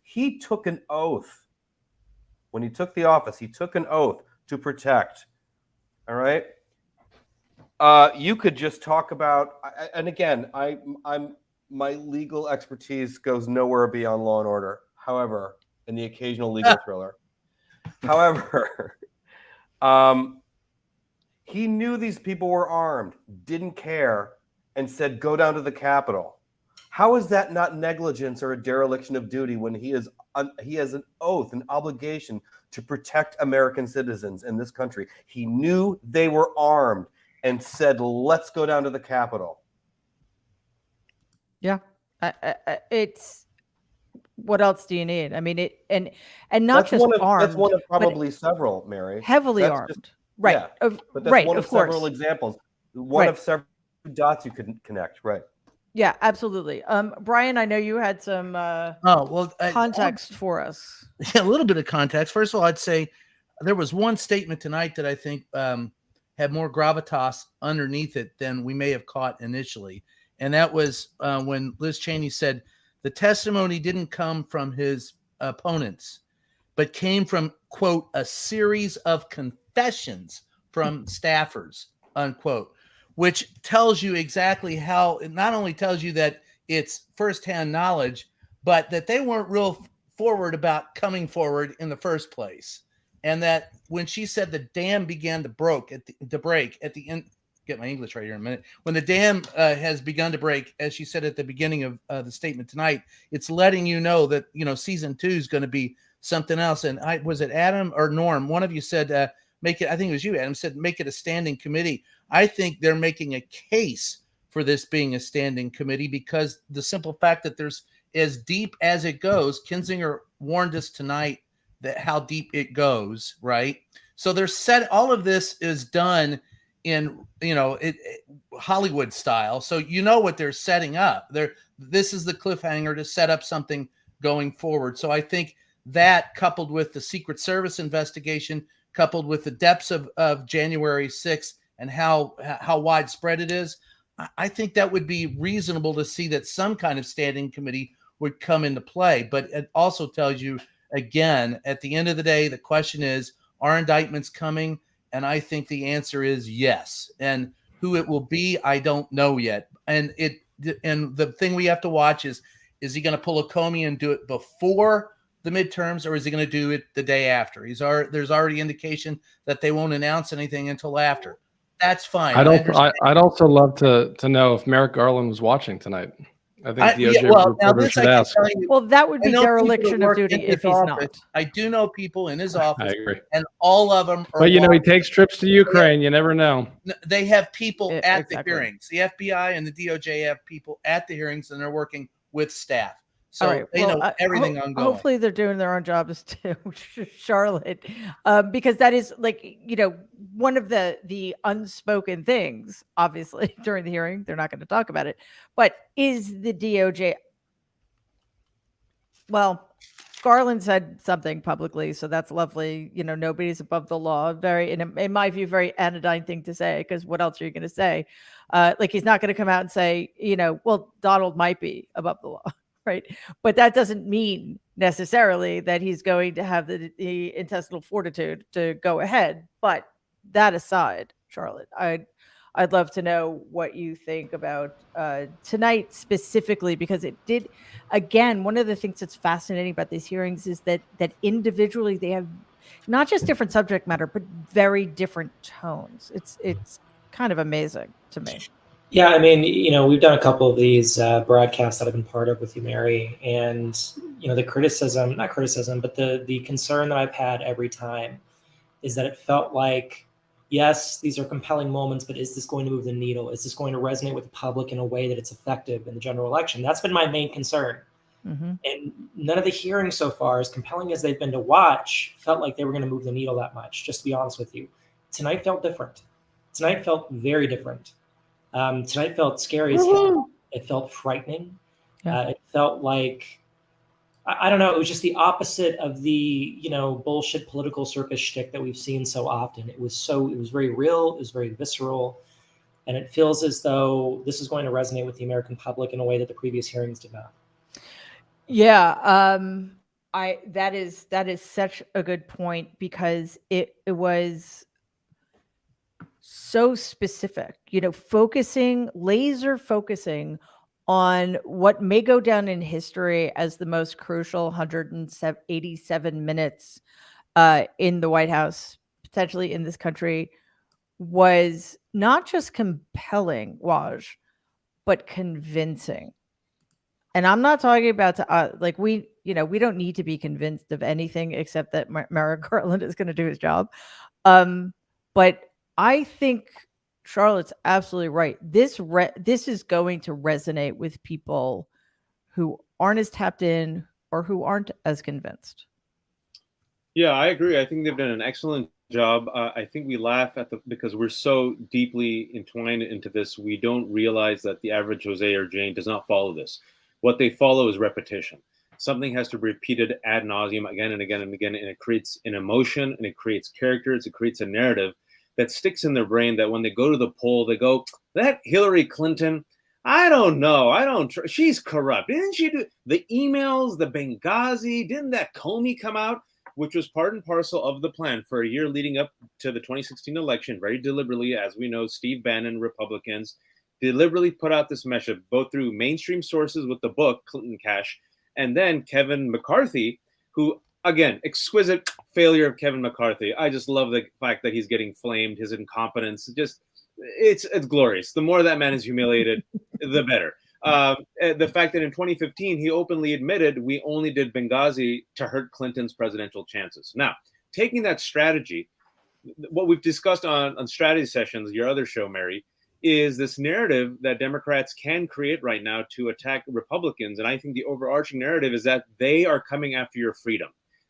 He took an oath. When he took the office, he took an oath to protect. All right. You could just talk about, and again, my legal expertise goes nowhere beyond Law and Order. However, in the occasional legal thriller. However, he knew these people were armed, didn't care, and said, "Go down to the Capitol." How is that not negligence or a dereliction of duty when he has an oath, an obligation to protect American citizens in this country? He knew they were armed and said, "Let's go down to the Capitol." Yeah, it's what else do you need? I mean, and not That's just armed. That's one of probably several, Mary. Heavily That's armed, just, right? Yeah, but that's right, one of of course. several examples. One of several dots you could connect, right? Yeah, absolutely. Brian, I know you had some context for us. A little bit of context. First of all, I'd say there was one statement tonight that I think had more gravitas underneath it than we may have caught initially. And that was when Liz Cheney said the testimony didn't come from his opponents, but came from, quote, a series of confessions from staffers, unquote, which tells you exactly how it not only tells you that it's firsthand knowledge, but that they weren't real forward about coming forward in the first place. And that when she said the dam began to break at the end, get my English right here in a minute. When the dam has begun to break, as she said at the beginning of the statement tonight, it's letting you know that, season 2 is going to be something else. And was it Adam or Norm? One of you said, make it, I think it was you, Adam, said, make it a standing committee. I think they're making a case for this being a standing committee because the simple fact that there's as deep as it goes, Kinzinger warned us tonight that how deep it goes, right? So they're all of this is done in, Hollywood style. So what they're setting up. This is the cliffhanger to set up something going forward. So I think that coupled with the Secret Service investigation, coupled with the depths of January 6th and how widespread it is, I think that would be reasonable to see that some kind of standing committee would come into play. But it also tells you, again, at the end of the day, the question is, are indictments coming? And I think the answer is yes. And who it will be, I don't know yet. And the thing we have to watch is he going to pull a Comey and do it before the midterms, or is he going to do it the day after? There's already indication that they won't announce anything until after. That's fine. I'd also love to know if Merrick Garland was watching tonight. I think DOJ reporters should ask. Well, that would be dereliction of duty if he's not. I do know people in his office, I agree. and all of them are. But he takes trips to Ukraine. You never know. They have people at the hearings. The FBI and the DOJ have people at the hearings, and they're working with staff. So they know everything ongoing. Hopefully they're doing their own jobs too, Charlotte, because that is one of the unspoken things, obviously, during the hearing. They're not going to talk about it. But is the DOJ... Well, Garland said something publicly, so that's lovely. Nobody's above the law. Very, in my view, very anodyne thing to say, because what else are you going to say? He's not going to come out and say, well, Donald might be above the law. Right. But that doesn't mean necessarily that he's going to have the intestinal fortitude to go ahead. But that aside, Charlotte, I'd love to know what you think about tonight specifically, because it did, again, one of the things that's fascinating about these hearings is that individually they have not just different subject matter, but very different tones. It's kind of amazing to me. Yeah, I mean, we've done a couple of these broadcasts that I've been part of with you, Mary, and the not criticism, but the concern that I've had every time is that it felt like, yes, these are compelling moments, but is this going to move the needle? Is this going to resonate with the public in a way that it's effective in the general election? That's been my main concern. Mm-hmm. And none of the hearings so far, as compelling as they've been to watch, felt like they were going to move the needle that much, just to be honest with you. Tonight felt different. Tonight felt very different. Tonight felt scary as hell. It felt frightening. Yeah. It felt like I don't know. It was just the opposite of the, bullshit political circus shtick that we've seen so often. It was very real. It was very visceral. And it feels as though this is going to resonate with the American public in a way that the previous hearings did not. Yeah. That is such a good point, because it was so specific, laser focusing on what may go down in history as the most crucial 187 minutes in the White House, potentially in this country, was not just compelling, Waj, but convincing. And I'm not talking about we don't need to be convinced of anything except that Merrick Garland is going to do his job. But I think Charlotte's absolutely right. This is going to resonate with people who aren't as tapped in or who aren't as convinced. Yeah, I agree. I think they've done an excellent job. I think we laugh because we're so deeply entwined into this, we don't realize that the average Jose or Jane does not follow this. What they follow is repetition. Something has to be repeated ad nauseum again and again and again, and it creates an emotion, and it creates characters, it creates a narrative that sticks in their brain, that when they go to the poll, they go, that Hillary Clinton, I don't know. She's corrupt. Didn't she do the emails, the Benghazi? Didn't that Comey come out? Which was part and parcel of the plan for a year leading up to the 2016 election. Very deliberately, as we know, Steve Bannon, Republicans, deliberately put out this message, both through mainstream sources with the book, Clinton Cash, and then Kevin McCarthy, who, again, exquisite failure of Kevin McCarthy. I just love the fact that he's getting flamed, his incompetence. It's glorious. The more that man is humiliated, the better. The fact that in 2015, he openly admitted we only did Benghazi to hurt Clinton's presidential chances. Now, taking that strategy, what we've discussed on strategy sessions, your other show, Mary, is this narrative that Democrats can create right now to attack Republicans. And I think the overarching narrative is that they are coming after your freedom.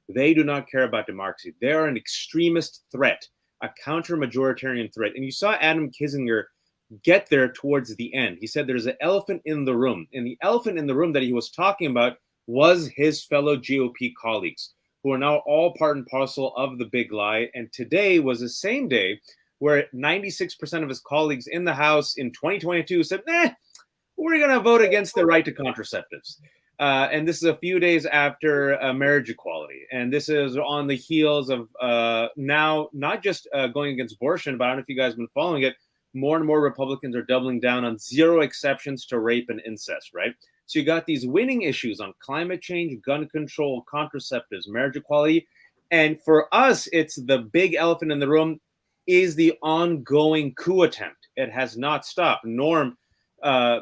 They do not care about democracy. They are an extremist threat, a counter-majoritarian threat. And you saw Adam Kinzinger get there towards the end. He said there's an elephant in the room. And the elephant in the room that he was talking about was his fellow GOP colleagues, who are now all part and parcel of the big lie. And today was the same day where 96% of his colleagues in the House in 2022 said, we're going to vote against the right to contraceptives. And this is a few days after marriage equality. And this is on the heels of now not just going against abortion, but I don't know if you guys have been following it, more and more Republicans are doubling down on zero exceptions to rape and incest, right? So you got these winning issues on climate change, gun control, contraceptives, marriage equality. And for us, it's the big elephant in the room is the ongoing coup attempt. It has not stopped. Norm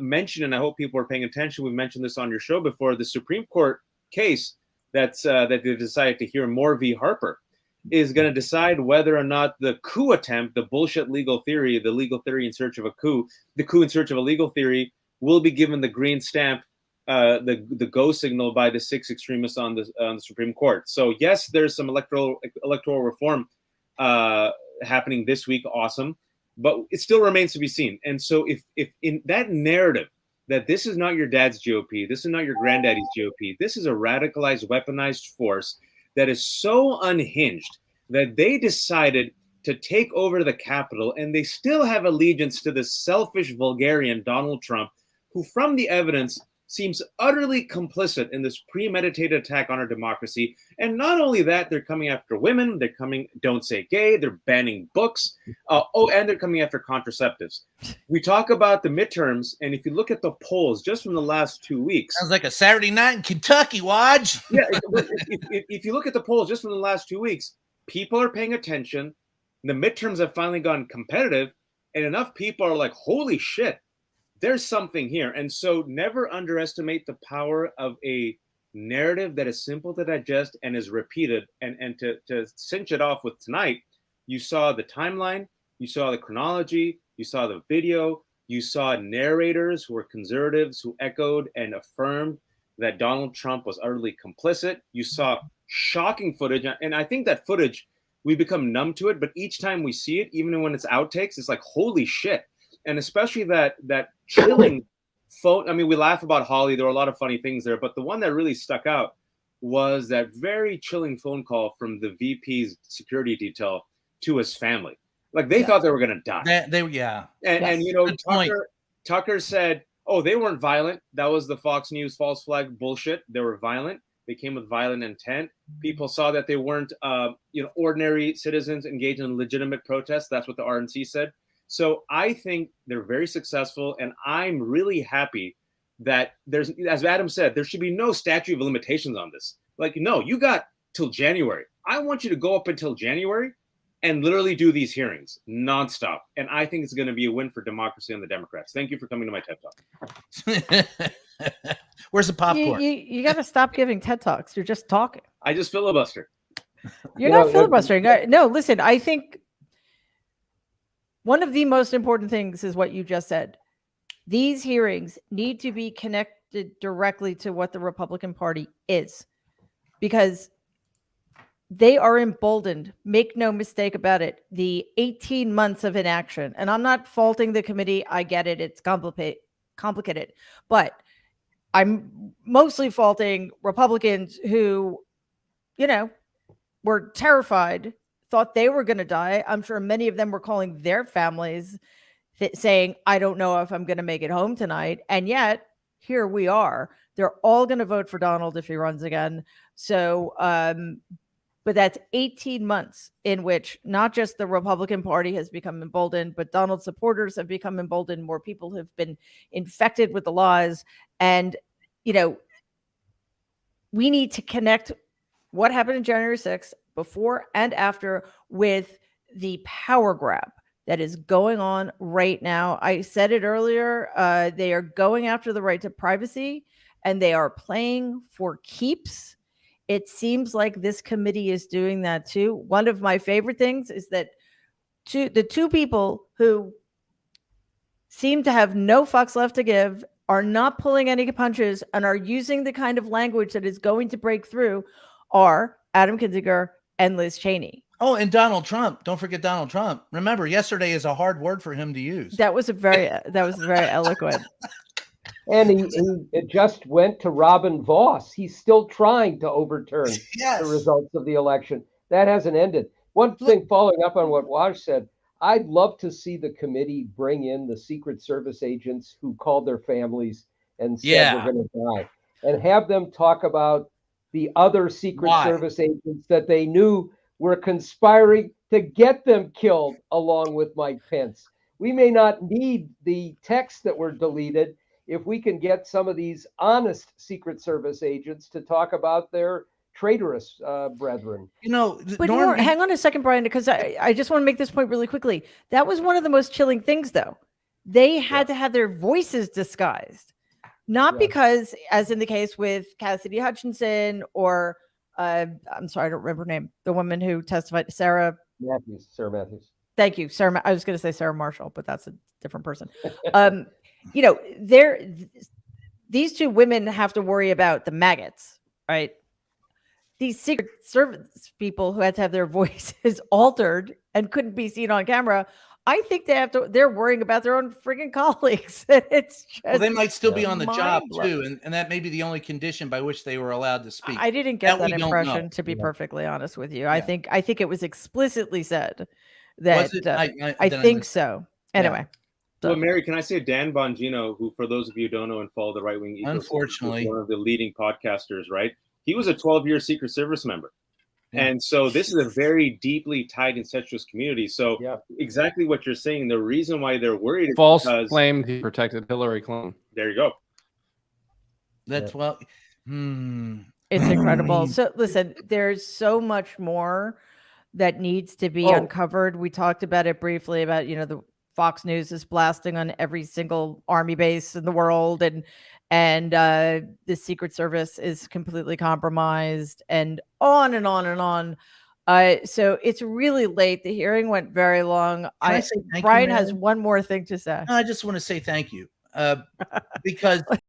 mentioned, and I hope people are paying attention, we mentioned this on your show before, the Supreme Court case that they decided to hear, Moore v. Harper, is going to decide whether or not the coup attempt, the bullshit legal theory, the legal theory in search of a coup, the coup in search of a legal theory, will be given the green stamp, the go signal by the 6 extremists on the Supreme Court. So yes, there's some electoral reform happening this week. Awesome. But it still remains to be seen. And so if in that narrative that this is not your dad's GOP, this is not your granddaddy's GOP, this is a radicalized, weaponized force that is so unhinged that they decided to take over the Capitol, and they still have allegiance to this selfish vulgarian Donald Trump, who from the evidence seems utterly complicit in this premeditated attack on our democracy. And not only that, they're coming after women, they're coming, don't say gay, they're banning books, and they're coming after contraceptives. We talk about the midterms, and if you look at the polls just from the last 2 weeks. Sounds like a Saturday night in Kentucky, Waj. Yeah, if you look at the polls just from the last 2 weeks, people are paying attention. The midterms have finally gone competitive, and enough people are like, holy shit, there's something here. And so never underestimate the power of a narrative that is simple to digest and is repeated. And to cinch it off with tonight, you saw the timeline, you saw the chronology, you saw the video, you saw narrators who were conservatives who echoed and affirmed that Donald Trump was utterly complicit. You saw shocking footage. And I think that footage, we become numb to it, but each time we see it, even when it's outtakes, it's like, holy shit. And especially that chilling phone. I mean, we laugh about Holly. There were a lot of funny things there, but the one that really stuck out was that very chilling phone call from the VP's security detail to his family. Like they thought they were going to die. And you know, Tucker said, oh, they weren't violent. That was the Fox News false flag bullshit. They were violent. They came with violent intent. People saw that they weren't, ordinary citizens engaged in legitimate protests. That's what the RNC said. So I think they're very successful, and I'm really happy that there's, as Adam said, there should be no statute of limitations on this. Like, no, you got till January. I want you to go up until January and literally do these hearings nonstop. And I think it's going to be a win for democracy and the Democrats. Thank you for coming to my TED Talk. Where's the popcorn? You got to stop giving TED Talks. You're just talking. I just filibuster. You're not filibustering. No, listen, I think one of the most important things is what you just said. These hearings need to be connected directly to what the Republican Party is, because they are emboldened. Make no mistake about it. The 18 months of inaction, and I'm not faulting the committee. I get it. It's complicated, but I'm mostly faulting Republicans who, were terrified, thought they were going to die. I'm sure many of them were calling their families saying, I don't know if I'm going to make it home tonight. And yet here we are. They're all going to vote for Donald if he runs again. So, but that's 18 months in which not just the Republican Party has become emboldened, but Donald supporters have become emboldened. More people have been infected with the lies. And, we need to connect what happened in January 6th before and after with the power grab that is going on right now. I said it earlier. They are going after the right to privacy, and they are playing for keeps. It seems like this committee is doing that too. One of my favorite things is that the two people who seem to have no fucks left to give, are not pulling any punches, and are using the kind of language that is going to break through, are Adam Kinzinger and Liz Cheney. Oh, and Donald Trump. Don't forget Donald Trump. Remember, yesterday is a hard word for him to use. That was very eloquent. And he just went to Robin Voss. He's still trying to overturn the results of the election. That hasn't ended. One thing following up on what Waj said, I'd love to see the committee bring in the Secret Service agents who called their families and said we're going to die, and have them talk about the other Secret Service agents that they knew were conspiring to get them killed along with Mike Pence. We may not need the texts that were deleted if we can get some of these honest Secret Service agents to talk about their traitorous brethren. But hang on a second, Brian, because I just want to make this point really quickly. That was one of the most chilling things, though. They had to have their voices disguised, not because, as in the case with Cassidy Hutchinson or I'm sorry, I don't remember her name, the woman who testified, Sarah Matthews. Thank you, Sarah. I was going to say Sarah Marshall, but that's a different person. These two women have to worry about the maggots, right? These Secret Service people who had to have their voices altered and couldn't be seen on camera, I think they're worrying about their own friggin' colleagues. It's just they might still be on the job too, and that may be the only condition by which they were allowed to speak. I didn't get that impression, to be perfectly honest with you. Yeah. I think it was explicitly said that I think so. Anyway. Well, Mary, can I say Dan Bongino, who, for those of you who don't know and follow the right-wing ecosystem, unfortunately, is one of the leading podcasters, right? He was a 12-year Secret Service member. And so this is a very deeply tied incestuous community. So exactly what you're saying, the reason why they're worried is because claimed he protected Hillary Clinton. There you go. That's it's incredible. So listen, there's so much more that needs to be uncovered. We talked about it briefly about, the Fox News is blasting on every single army base in the world, and the Secret Service is completely compromised, and on and on and on. So it's really late. The hearing went very long. Brian has one more thing to say. I just want to say thank you because